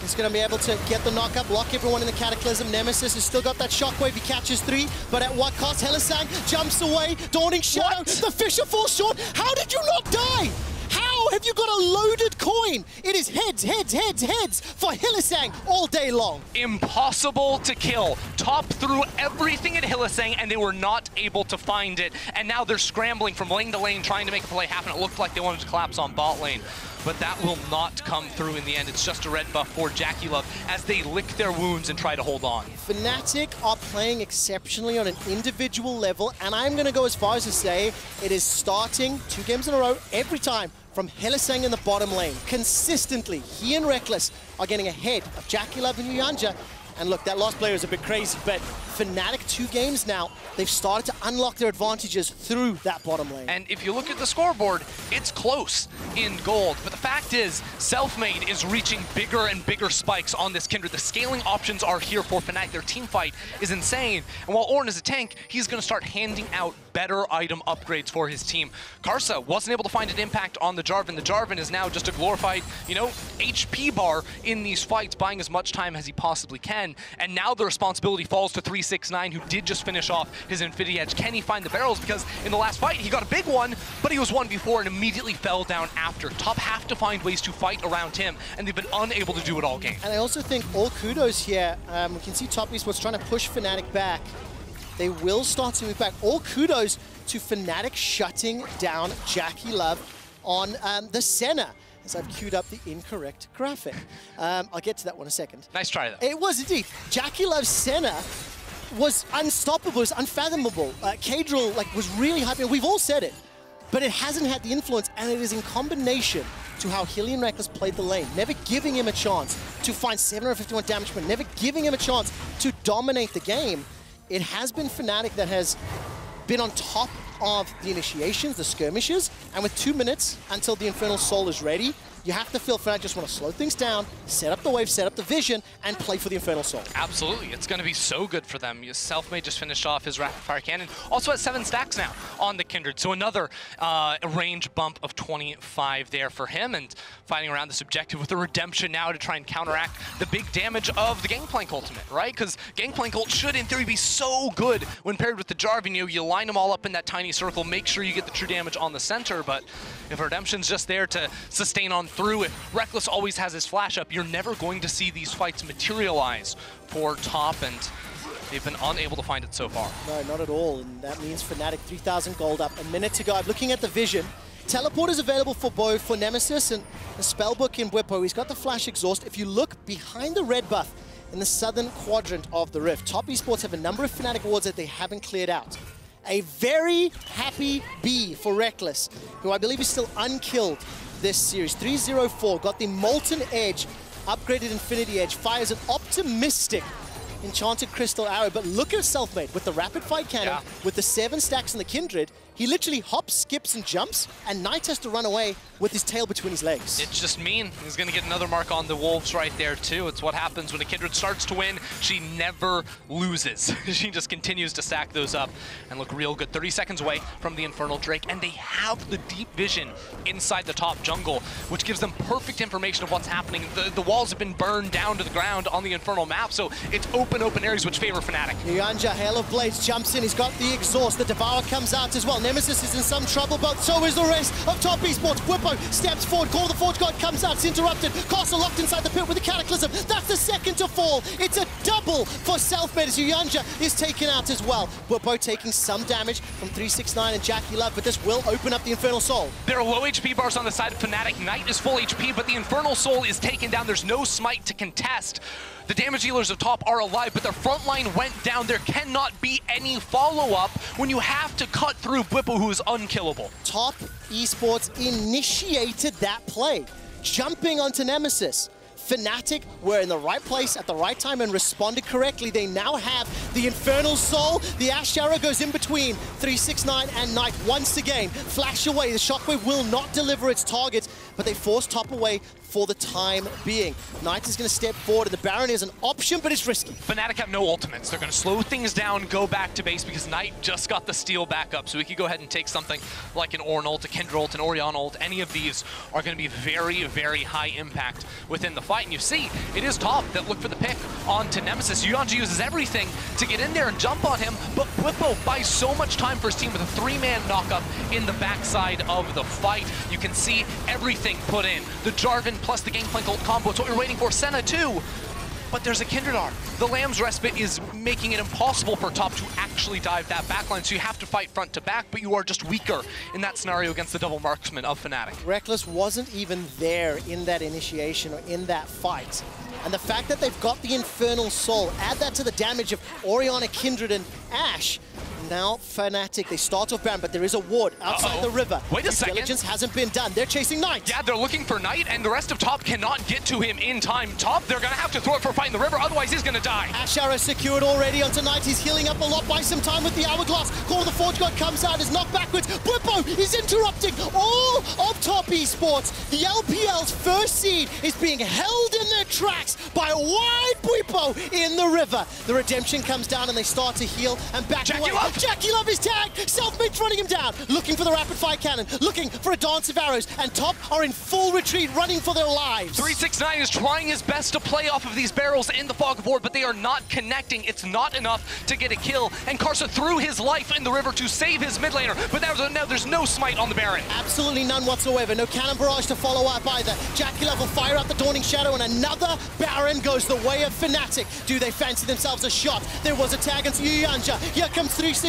he's going to be able to get the knock-up, lock everyone in the Cataclysm. Nemesis has still got that shockwave, he catches 3, but at what cost? Hylissang jumps away, Dawning Shadow, what? The Fisher falls short. How did you not die? How have you got a loaded coin? It is heads, heads, heads, heads for Hylissang all day long. Impossible to kill. Top threw everything at Hylissang and they were not able to find it. And now they're scrambling from lane to lane trying to make a play happen. It looked like they wanted to collapse on bot lane, but that will not come through in the end. It's just a red buff for JackeyLove as they lick their wounds and try to hold on. Fnatic are playing exceptionally on an individual level, and I'm going to go as far as to say it is starting 2 games in a row every time from Hylissang in the bottom lane. Consistently, he and Rekkles are getting ahead of JackeyLove and yuyanjia. And look, that last player is a bit crazy, but Fnatic 2 games now, they've started to unlock their advantages through that bottom lane. And if you look at the scoreboard, it's close in gold. But the fact is, Selfmade is reaching bigger and bigger spikes on this Kindred. The scaling options are here for Fnatic. Their team fight is insane. And while Ornn is a tank, he's going to start handing out better item upgrades for his team. Karsa wasn't able to find an impact on the Jarvan. The Jarvan is now just a glorified, HP bar in these fights, buying as much time as he possibly can. And now the responsibility falls to 369, who did just finish off his Infinity Edge. Can he find the barrels? Because in the last fight, he got a big one, but he was 1v4 and immediately fell down after. Top have to find ways to fight around him, and they've been unable to do it all game. And I also think all kudos here. We can see top esports trying to push Fnatic back. They will start to move back. All kudos to Fnatic shutting down JackeyLove on the Senna, as I've queued up the incorrect graphic. I'll get to that one in a second. Nice try, though. It was indeed. JackeyLove's Senna was unstoppable, was unfathomable. Kadril was really hyping. We've all said it, but it hasn't had the influence, and it is in combination to how Hilly and Rekkles played the lane, never giving him a chance to find 751 damage, but never giving him a chance to dominate the game. It has been Fnatic that has been on top of the initiations, the skirmishes, and with 2 minutes until the Infernal Soul is ready, you have to feel Fnatic just want to slow things down, set up the wave, set up the vision, and play for the Infernal Soul. Absolutely. It's going to be so good for them. Selfmade just finished off his rapid fire cannon. Also has 7 stacks now on the Kindred. So another range bump of 25 there for him, and fighting around this objective with a redemption now to try and counteract the big damage of the Gangplank ultimate, right? Because Gangplank ult should, in theory, be so good when paired with the Jarvan. You line them all up in that tiny circle, make sure you get the true damage on the center, but if redemption's just there to sustain on through, if Rekkles always has his flash up, you're never going to see these fights materialize for top, and they've been unable to find it so far. No, not at all, and that means Fnatic 3,000 gold up. A minute to go. I'm looking at the vision. Teleport is available for both for Nemesis and the Spellbook in Bwipo. He's got the flash exhaust. If you look behind the red buff in the southern quadrant of the Rift, top esports have a number of Fnatic wards that they haven't cleared out. A very happy B for Rekkles, who I believe is still unkilled this series. 304, got the Molten Edge, upgraded Infinity Edge, fires an optimistic Enchanted Crystal Arrow, but look at Selfmade with the Rapid Fire Cannon, with the 7 stacks in the Kindred. He literally hops, skips, and jumps, and Knight has to run away with his tail between his legs. It's just mean. He's going to get another mark on the Wolves right there, too. It's what happens when a Kindred starts to win. She never loses. She just continues to stack those up and look real good. 30 seconds away from the Infernal Drake, and they have the deep vision inside the top jungle, which gives them perfect information of what's happening. The walls have been burned down to the ground on the Infernal map, so it's open areas which favor Fnatic. yuyanjia, Hail of Blades, jumps in. He's got the exhaust. The Devour comes out as well. Nemesis is in some trouble, but so is the rest of top esports. Bwipo steps forward, Call the Forge God comes out, it's interrupted. Karsa locked inside the pit with the Cataclysm. That's the second to fall. It's a double for Selfmade as yuyanjia is taken out as well. Bwipo taking some damage from 369 and JackeyLove, but this will open up the Infernal Soul. There are low HP bars on the side of Fnatic. Knight is full HP, but the Infernal Soul is taken down. There's no smite to contest. The damage dealers of top are alive, but their front line went down. There cannot be any follow-up when you have to cut through Bwipo, who is unkillable. Top esports initiated that play, jumping onto Nemesis. Fnatic were in the right place at the right time and responded correctly. They now have the Infernal Soul. The Ashe arrow goes in between 369 and Knight once again. Flash away. The Shockwave will not deliver its target, but they force top away for the time being. Knight is going to step forward, and the Baron is an option, but it's risky. Fnatic have no ultimates. They're going to slow things down, go back to base, because Knight just got the steal back up, so we could go ahead and take something like an Ornn ult, a Kindred ult, an Orianna ult. Any of these are going to be very, very high impact within the fight, and you see, it is top that look for the pick onto Nemesis. yuyanjia uses everything to get in there and jump on him, but Bwipo buys so much time for his team with a 3-man knockup in the backside of the fight. You can see everything put in. The Jarvan plus the Gangplank ult combo, it's what you're waiting for. Senna too, but there's a Kindred R. The Lamb's Respite is making it impossible for top to actually dive that backline, so you have to fight front to back, but you are just weaker in that scenario against the double marksman of Fnatic. Rekkles wasn't even there in that initiation or in that fight. And the fact that they've got the Infernal Soul, add that to the damage of Orianna, Kindred, and Ashe. Now Fnatic, they start off Baron, but there is a ward outside the river. Wait a second. Diligence hasn't been done. They're chasing Knight. Yeah, they're looking for Knight, and the rest of top cannot get to him in time. Top, they're gonna have to throw it for a fight in the river, otherwise he's gonna die. Ashe arrow secured already onto Knight. He's healing up a lot. Buy some time with the Hourglass. Call of the Forge God comes out, is knocked backwards. Bwipo is interrupting all of top esports. The LPL's first seed is being held in their tracks by a wide Bwipo in the river. The redemption comes down and they start to heal and back away. JackeyLove is tagged. Selfmade's running him down, looking for the rapid fire cannon, looking for a dance of arrows, and top are in full retreat, running for their lives. 369 is trying his best to play off of these barrels in the fog of war, but they are not connecting. It's not enough to get a kill, and Karsa threw his life in the river to save his mid laner, but there's no smite on the Baron. Absolutely none whatsoever. No cannon barrage to follow up either. JackeyLove will fire out the Dawning Shadow, and another Baron goes the way of Fnatic. Do they fancy themselves a shot? There was a tag into yuyanjia. Here comes 369.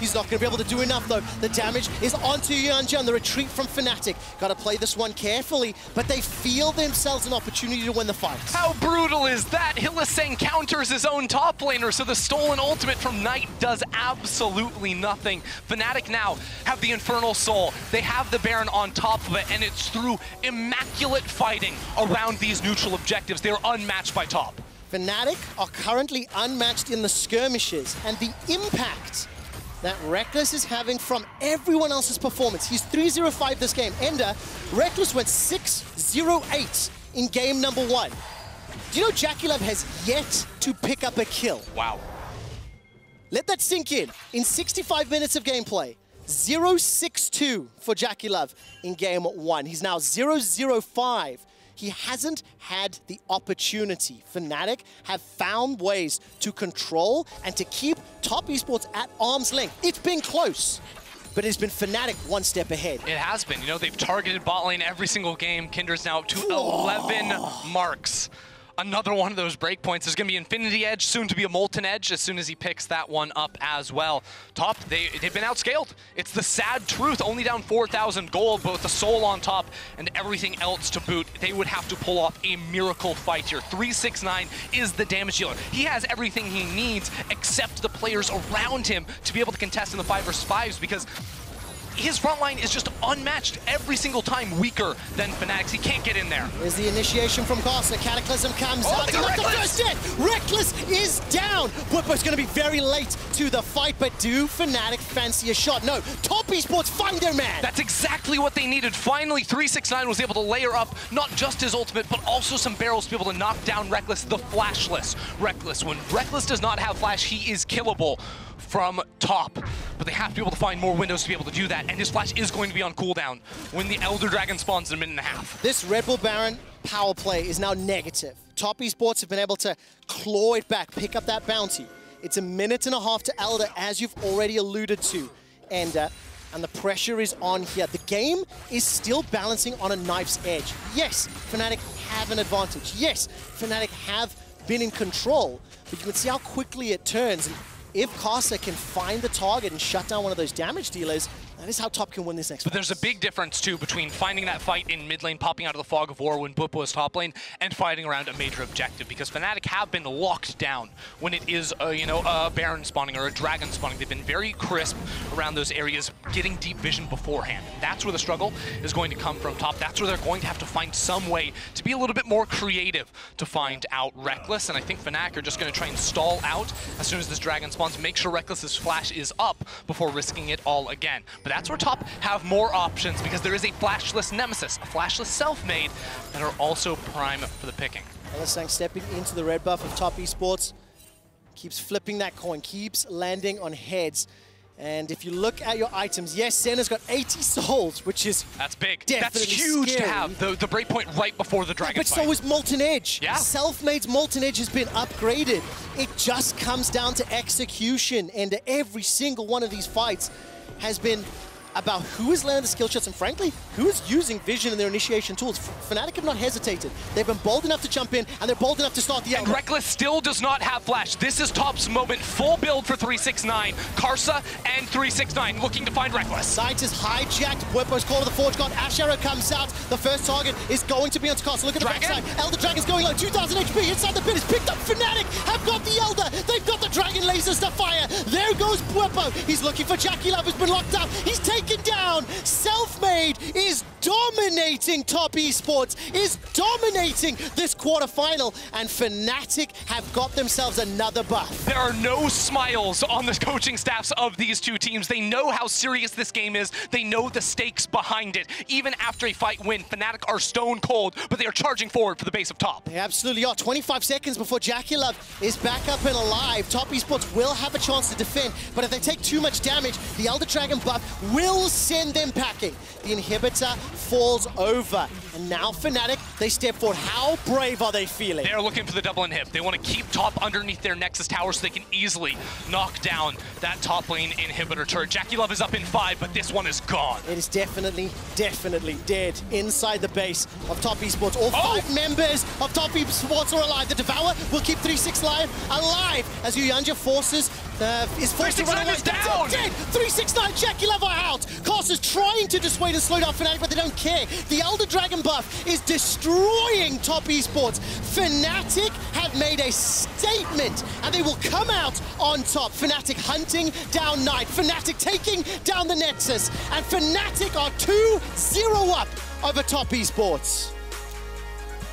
He's not going to be able to do enough though. The damage is onto yuyanjia and the retreat from Fnatic. Got to play this one carefully, but they feel themselves an opportunity to win the fight. How brutal is that? Hylissang counters his own top laner, so the stolen ultimate from Knight does absolutely nothing. Fnatic now have the Infernal Soul. They have the Baron on top of it, and it's through immaculate fighting around these neutral objectives. They're unmatched by top. Fnatic are currently unmatched in the skirmishes, and the impact that Rekkles is having from everyone else's performance. He's 3-0-5 this game. Ender, Rekkles went 6-0-8 in game number 1. Do you know JackeyLove has yet to pick up a kill? Wow. Let that sink in. In 65 minutes of gameplay, 0-6-2 for JackeyLove in game 1. He's now 0-0-5. He hasn't had the opportunity. Fnatic have found ways to control and to keep top esports at arm's length. It's been close, but it's been Fnatic one step ahead. It has been. You know, they've targeted bot lane every single game. Kindred's now up to 11 marks. Another one of those breakpoints. There's going to be Infinity Edge, soon to be a Molten Edge, as soon as he picks that one up as well. Top, they've been outscaled. It's the sad truth. Only down 4,000 gold, but with the Soul on top and everything else to boot, they would have to pull off a miracle fight here. 369 is the damage dealer. He has everything he needs except the players around him to be able to contest in the 5 versus 5s, because his front line is just unmatched every single time, weaker than Fnatic's. He can't get in there. There's the initiation from Karsa. Cataclysm comes out. He's not the first hit. Rekkles is down. Bwipo's going to be very late to the fight, but do Fnatic fancy a shot? No. Top esports find their man. That's exactly what they needed. Finally, 369 was able to layer up not just his ultimate, but also some barrels to be able to knock down Rekkles, the flashless Rekkles. When Rekkles does not have flash, he is killable from top, but they have to be able to find more windows to be able to do that, and his flash is going to be on cooldown when the Elder Dragon spawns in a minute and a half. This Red Bull Baron power play is now negative. Top esports have been able to claw it back, pick up that bounty. It's a minute and a half to Elder, as you've already alluded to, and and the pressure is on here. The game is still balancing on a knife's edge. Yes, Fnatic have an advantage. Yes, Fnatic have been in control, but you can see how quickly it turns. And if Karsa can find the target and shut down one of those damage dealers, that is how Top can win this next fight. But there's a big difference, too, between finding that fight in mid lane, popping out of the fog of war when Bwipo is top lane, and fighting around a major objective, because Fnatic have been locked down when it is, a Baron spawning or a Dragon spawning. They've been very crisp around those areas, getting deep vision beforehand. That's where the struggle is going to come from Top. That's where they're going to have to find some way to be a little bit more creative to find out Rekkles, and I think Fnatic are just going to try and stall out as soon as this Dragon spawns, make sure Rekkles' flash is up before risking it all again. But that's where Top have more options, because there is a flashless Nemesis, a flashless Selfmade, that are also prime for the picking. Hylissang stepping into the red buff of Top Esports, keeps flipping that coin, keeps landing on heads. And if you look at your items, yes, Senna's got 80 souls, which is that's big. Definitely that's huge scary. To have the breakpoint right before the Dragon But fight. so is Molten Edge. Yeah. Selfmade's Molten Edge has been upgraded. It just comes down to execution, and every single one of these fights has been about who is landing the skill shots and, frankly, who is using vision in their initiation tools. Fnatic have not hesitated. They've been bold enough to jump in, and they're bold enough to start the elbow. And Rekkles still does not have flash. This is Top's moment. Full build for 369. Karsa and 369 looking to find Rekkles. Site is hijacked. Bwipo's call to the Forge God. Ashe arrow comes out. The first target is going to be onto Karsa. Look at the backside. Elder Dragon's going low. 2,000 HP inside the pit. It's picked up. Fnatic have got the Elder. They've got the Dragon lasers to fire. There goes Bwipo. He's looking for JackeyLove, who's been locked up. He's taken down. Selfmade is dominating Top Esports, is dominating this quarterfinal, and Fnatic have got themselves another buff. There are no smiles on the coaching staffs of these two teams. They know how serious this game is. They know the stakes behind it. Even after a fight win, Fnatic are stone cold, but they are charging forward for the base of Top. They absolutely are. 25 seconds before JackeyLove is back up and alive. Top Esports will have a chance to defend, but if they take too much damage, the Elder Dragon buff will send them packing. The inhibitor falls over, and now Fnatic, they step forward. How brave are they feeling? They're looking for the double inhib. They want to keep Top underneath their Nexus tower so they can easily knock down that top lane inhibitor turret. JackeyLove is up in 5, but this one is gone. It is definitely dead inside the base of Top Esports. All 5 members of Top Esports are alive. The Devourer will keep 369 alive as yuyanjia is forced to run away. Is down. Dead. 369, JackeyLove are out. Karsa's trying to dissuade and slow down Fnatic, but they don't care. The Elder Dragon buff is destroying Top Esports. Fnatic have made a statement, and they will come out on top. Fnatic hunting down Knight. Fnatic taking down the Nexus, and Fnatic are 2-0 up over Top Esports.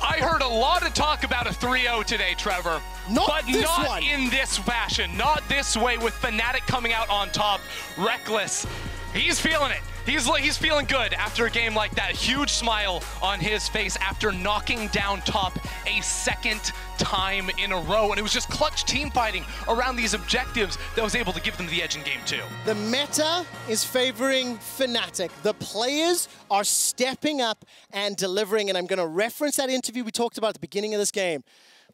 I heard a lot of talk about a 3-0 today, Trevor. But not in this fashion. Not this way, with Fnatic coming out on top. Rekkles, he's feeling it. He's feeling good after a game like that. Huge smile on his face after knocking down Top a second time in a row. And it was just clutch team fighting around these objectives that was able to give them the edge in game 2. The meta is favoring Fnatic. The players are stepping up and delivering. And I'm going to reference that interview we talked about at the beginning of this game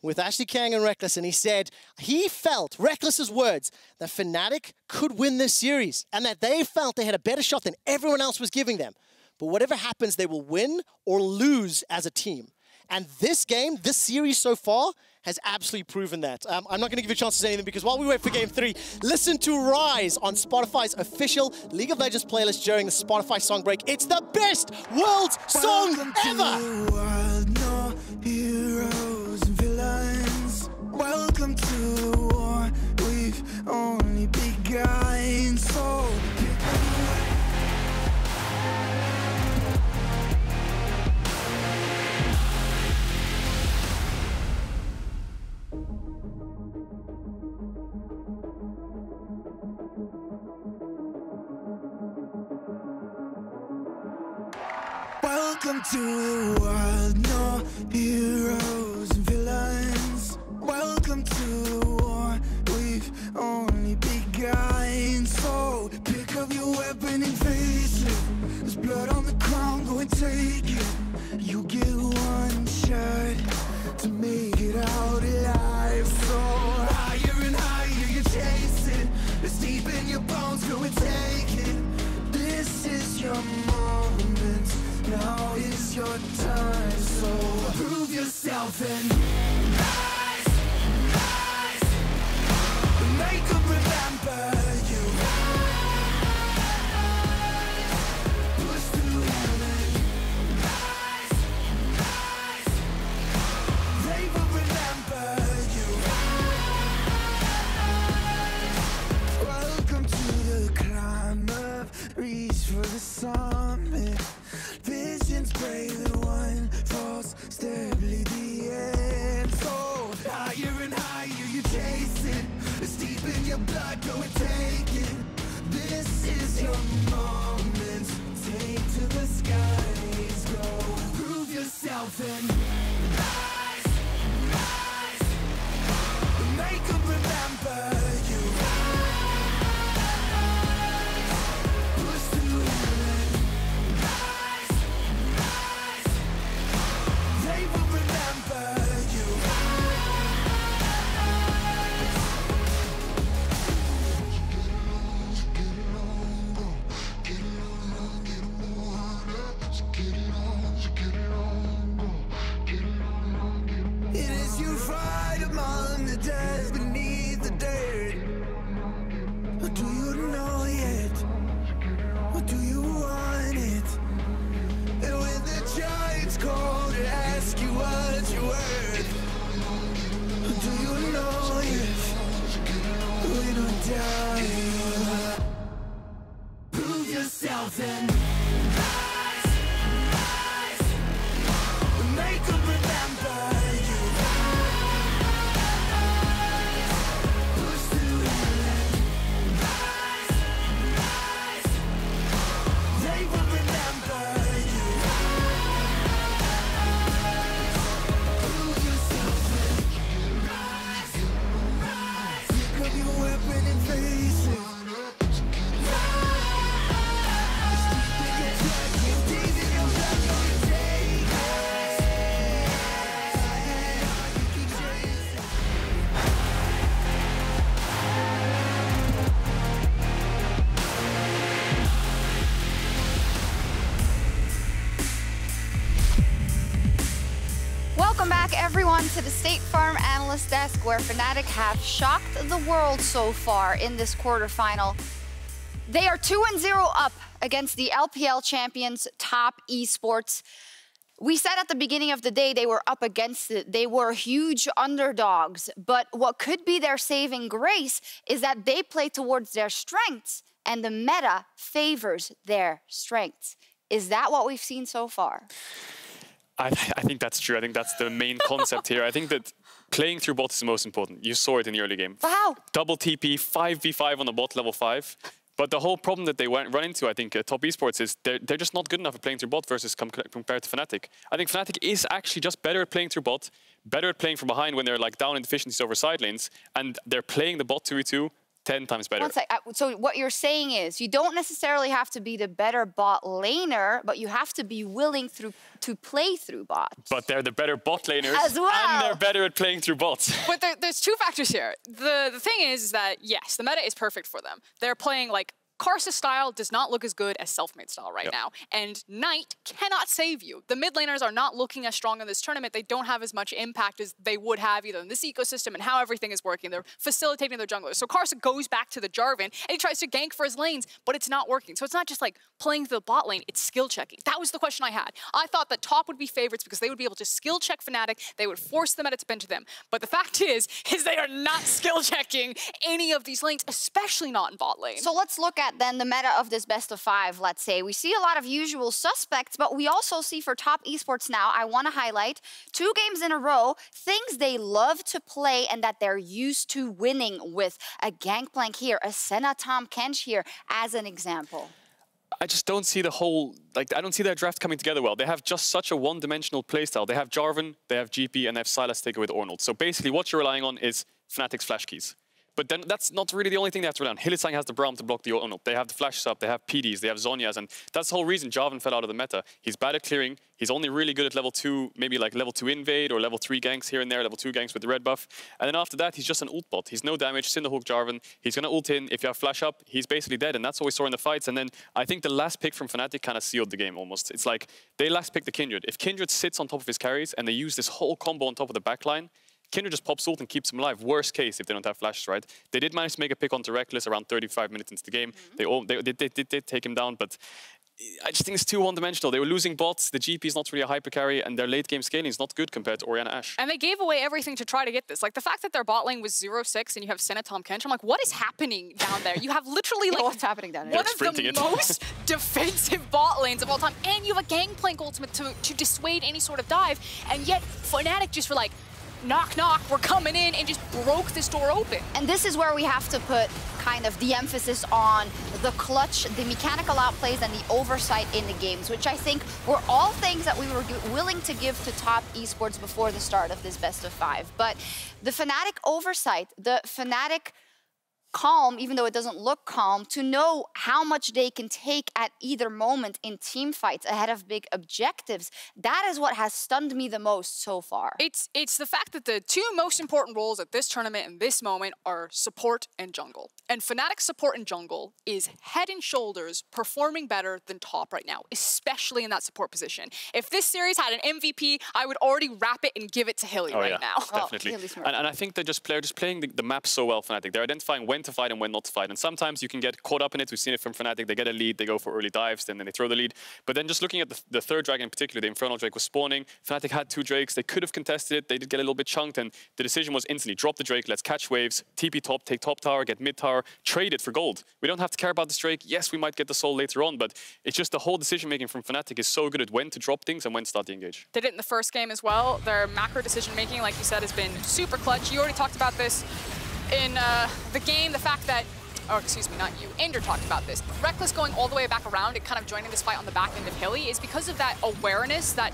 with Ashley Kang and Rekkles, and he said he felt, Rekkles' words, that Fnatic could win this series and that they felt they had a better shot than everyone else was giving them. But whatever happens, they will win or lose as a team. And this game, this series so far, has absolutely proven that. I'm not going to give you a chance to say anything because while we wait for Game 3, listen to Rise on Spotify's official League of Legends playlist during the Spotify song break. It's the best world song ever! Welcome to war, we've only begun, so welcome to the world, no heroes and villains. Welcome to the war, we've only begun. So pick up your weapon and face it. There's blood on the ground, go and take it. You get one shot to make it out alive. So higher and higher you chase it. It's deep in your bones, go and take it. This the summit. Visions brave and one false step lead the end. So higher and higher you chase it. It's deep in your blood, go and take it. This is your moment. Take to the skies, go. Prove yourself and rise, rise. Make them remember you. Rise, push through and rise, rise. They will remember you. It is you fight among the dead beneath the dirt. Or do you know yet? Or do you want it? And when the giants call to ask you what you're worth, or do you know yet? We don't die. Prove yourself and rise, rise. Make them remember you. Push through and rise, rise. They will remember you. Prove yourself and rise, rise. Pick up your weapon and face it. Welcome back, everyone, to the State Farm Analyst Desk, where Fnatic have shocked the world so far in this quarterfinal. They are 2-0 up against the LPL champions, Top Esports. We said at the beginning of the day they were up against it. They were huge underdogs, but what could be their saving grace is that they play towards their strengths, and the meta favors their strengths. Is that what we've seen so far? I think that's true. I think that's the main concept here. I think that playing through bot is the most important. You saw it in the early game. Wow. Double TP, 5v5 on the bot, level 5. But the whole problem that they run into, I think, Top Esports is they're just not good enough at playing through bot versus compared to Fnatic. I think Fnatic is actually just better at playing through bot, better at playing from behind when they're like down in deficiencies over side lanes, and they're playing the bot 2v2 10 times better. One sec. So what you're saying is you don't necessarily have to be the better bot laner, but you have to be willing to play through bots. But they're the better bot laners, as well, and they're better at playing through bots. But there's two factors here. The thing is that, yes, the meta is perfect for them. They're playing like Karsa style does not look as good as Selfmade style right now. And Knight cannot save you. The mid laners are not looking as strong in this tournament. They don't have as much impact as they would have either in this ecosystem and how everything is working. They're facilitating their junglers. So Karsa goes back to the Jarvan and he tries to gank for his lanes, but it's not working. So it's not just like playing the bot lane, it's skill checking. That was the question I had. I thought that top would be favorites because they would be able to skill check Fnatic. They would force the meta to bend to them. But the fact is they are not skill checking any of these lanes, especially not in bot lane. So let's look at then the meta of this best of 5, let's say. We see a lot of usual suspects, but we also see for Top Esports now, I want to highlight 2 games in a row, things they love to play and that they're used to winning with. A Gangplank here, a Senna Tahm Kench here, as an example. I just don't see the whole, I don't see their draft coming together well. They have just such a one-dimensional playstyle. They have Jarvan, they have GP, and they have Sylas take it with Ornn. So basically what you're relying on is Fnatic's flash keys. But then that's not really the only thing they have to rely on. Hylissang has the Braum to block the Ornn. They have the flashes up, they have PDs, they have Zhonya's, and that's the whole reason Jarvan fell out of the meta. He's bad at clearing, he's only really good at level 2, maybe like level 2 invade or level 3 ganks here and there, level 2 ganks with the red buff. And then after that, he's just an ult bot. He's no damage, Cinderhook Jarvan. He's gonna ult in, if you have flash up, he's basically dead, and that's what we saw in the fights. And then I think the last pick from Fnatic kind of sealed the game almost. It's like, they last picked the Kindred. If Kindred sits on top of his carries and they use this whole combo on top of the backline, Kindred just pops ult and keeps him alive. Worst case if they don't have flashes, right? They did manage to make a pick onto Rekkles around 35 minutes into the game. They did take him down, but I just think it's too one-dimensional. They were losing bots, the GP is not really a hyper carry, and their late game scaling is not good compared to Orianna Ashe. And they gave away everything to try to get this. Like the fact that their bot lane was 0-6 and you have Senna, Tahm Kench, I'm like, what is happening down there? You have literally like what's happening down there? One of the most defensive bot lanes of all time, and you have a Gangplank ultimate to dissuade any sort of dive, and yet Fnatic just were like, knock, knock, we're coming in, and just broke this door open. And this is where we have to put kind of the emphasis on the clutch, the mechanical outplays, and the oversight in the games, which I think were all things that we were willing to give to top esports before the start of this best of 5. But the Fnatic oversight, the Fnatic calm, even though it doesn't look calm, to know how much they can take at either moment in team fights ahead of big objectives. That is what has stunned me the most so far. It's the fact that the two most important roles at this tournament in this moment are support and jungle. And Fnatic's support and jungle is head and shoulders performing better than top right now, especially in that support position. If this series had an MVP, I would already wrap it and give it to Hilly right now. Definitely. And I think they're just playing the map so well, Fnatic. They're identifying when to fight and when not to fight. And sometimes you can get caught up in it. We've seen it from Fnatic. They get a lead, they go for early dives, then they throw the lead. But then just looking at the third dragon in particular, the Infernal Drake was spawning. Fnatic had 2 Drakes. They could have contested it. They did get a little bit chunked, and the decision was instantly drop the Drake, let's catch waves, TP top, take top tower, get mid tower, trade it for gold. We don't have to care about this Drake. Yes, we might get the soul later on, but it's just the whole decision making from Fnatic is so good at when to drop things and when to start the engage. They did it in the first game as well. Their macro decision making, like you said, has been super clutch. You already talked about this in the game, the fact that oh, excuse me, not you. Ender talked about this. Rekkles going all the way back around and kind of joining this fight on the back end of Hilly is because of that awareness that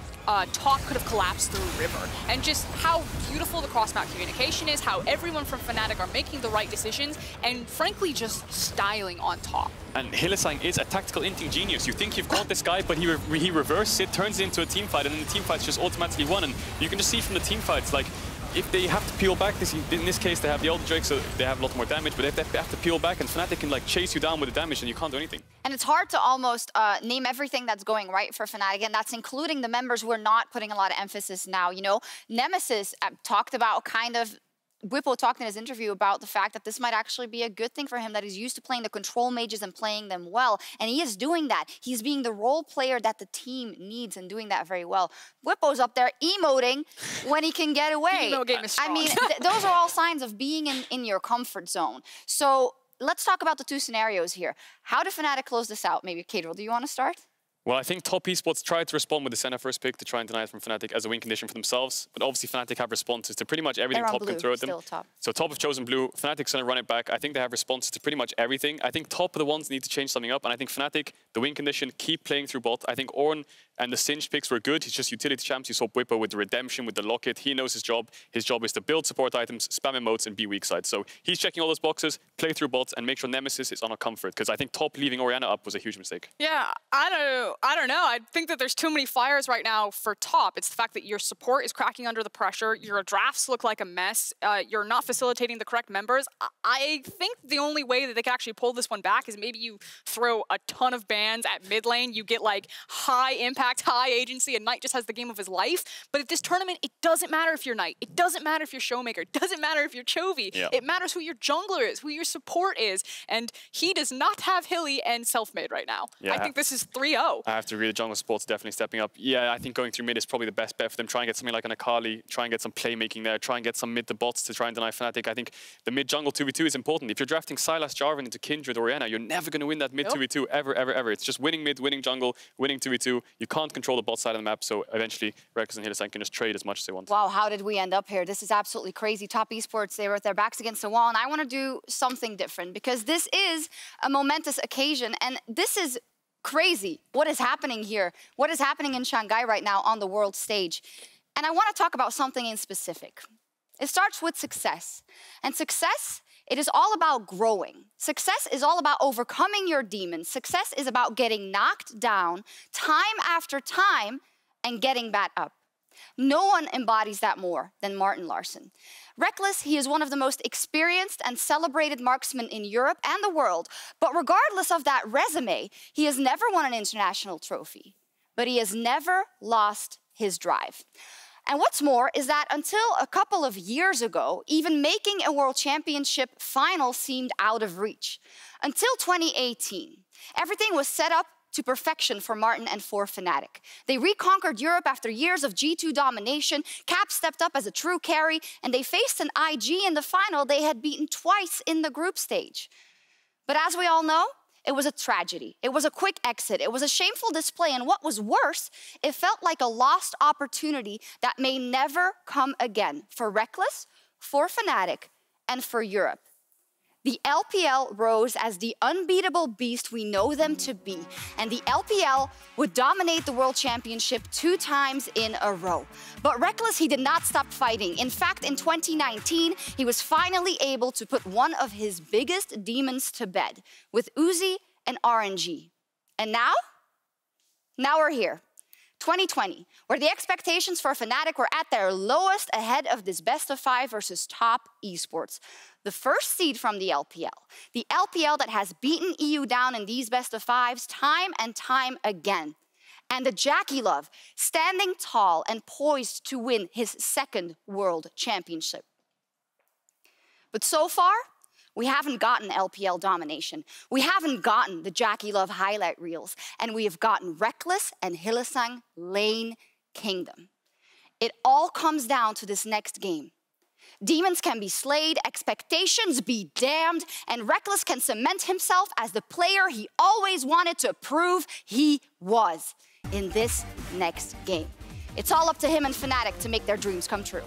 Talk could have collapsed through River. And just how beautiful the cross-map communication is, how everyone from Fnatic are making the right decisions, and frankly, just styling on top. And Hylissang is a tactical inting genius. You think you've caught this guy, but he reverses it, turns it into a team fight, and then the team fight's just automatically won. And you can just see from the team fights, like, if they have to peel back, in this case they have the Elder Drake, so they have a lot more damage, but if they have to peel back, and Fnatic can like chase you down with the damage, and you can't do anything. And it's hard to almost name everything that's going right for Fnatic, and that's including the members who are not putting a lot of emphasis now. You know, Nemesis talked about kind of, Bwipo talked in his interview about the fact that this might actually be a good thing for him, that he's used to playing the control mages and playing them well. And he is doing that. He's being the role player that the team needs and doing that very well. Bwipo's up there emoting when he can get away. Emo game is strong. I mean, those are all signs of being in your comfort zone. So let's talk about the 2 scenarios here. How do Fnatic close this out? Maybe, Kindred, do you want to start? Well, I think top esports tried to respond with the Senna first pick to try and deny it from Fnatic as a win condition for themselves. But obviously Fnatic have responses to pretty much everything top can throw at them. Top. So top have chosen blue. Fnatic's going to run it back. I think they have responses to pretty much everything. I think top are the ones need to change something up. And I think Fnatic, the win condition, keep playing through bot. I think Ornn and the Singed picks were good. He's just utility champs. You saw Bwipo with the Redemption, with the Locket. He knows his job. His job is to build support items, spam emotes, and be weak side. So he's checking all those boxes, play through bots, and make sure Nemesis is on a comfort. Because I think top leaving Orianna up was a huge mistake. Yeah, I don't know. I think that there's too many fires right now for top. It's the fact that your support is cracking under the pressure. Your drafts look like a mess. You're not facilitating the correct members. I think the only way that they can actually pull this one back is maybe you throw a ton of bans at mid lane. You get like high impact, high agency, and Knight just has the game of his life. But at this tournament, it doesn't matter if you're Knight. It doesn't matter if you're Showmaker. It doesn't matter if you're Chovy. Yeah. It matters who your jungler is, who your support is. And he does not have Hilly and Selfmade right now. Yeah, I think this is 3-0. I have to agree, the jungle support's definitely stepping up. Yeah, I think going through mid is probably the best bet for them. Try and get something like an Akali, try and get some playmaking there, try and get some mid to bots to try and deny Fnatic. I think the mid jungle 2v2 is important. If you're drafting Sylas, Jarvan into Kindred or Orianna, you're never going to win that mid 2v2 ever, ever, ever. It's just winning mid, winning jungle, winning 2v2. You can't control the bot side of the map, so eventually Rekkles and Hylissang can just trade as much as they want. Wow, how did we end up here? This is absolutely crazy. Top esports, they were with their backs against the wall, and I want to do something different because this is a momentous occasion, and this is crazy. What is happening here? What is happening in Shanghai right now on the world stage? And I want to talk about something in specific. It starts with success. And success, it is all about growing. Success is all about overcoming your demons. Success is about getting knocked down time after time and getting back up. No one embodies that more than Martin Larsson. Rekkles, he is one of the most experienced and celebrated marksmen in Europe and the world, but regardless of that resume, he has never won an international trophy, but he has never lost his drive. And what's more is that until a couple of years ago, even making a world championship final seemed out of reach. Until 2018, everything was set up to perfection for Martin and for Fnatic. They reconquered Europe after years of G2 domination, Cap stepped up as a true carry, and they faced an IG in the final they had beaten twice in the group stage. But as we all know, it was a tragedy. It was a quick exit. It was a shameful display, and what was worse, it felt like a lost opportunity that may never come again for Rekkles, for Fnatic, and for Europe. The LPL rose as the unbeatable beast we know them to be, and the LPL would dominate the World Championship 2 times in a row. But Rekkles, he did not stop fighting. In fact, in 2019, he was finally able to put one of his biggest demons to bed with Uzi and RNG. And now? Now we're here. 2020, where the expectations for Fnatic were at their lowest ahead of this best-of-5 versus top esports. The first seed from the LPL that has beaten EU down in these best-of-5s time and time again. And the JackeyLove standing tall and poised to win his 2nd World Championship. But so far, we haven't gotten LPL domination. We haven't gotten the JackeyLove highlight reels. And we have gotten Rekkles and Hylissang lane kingdom. It all comes down to this next game. Demons can be slayed, expectations be damned, and Rekkles can cement himself as the player he always wanted to prove he was in this next game. It's all up to him and Fnatic to make their dreams come true.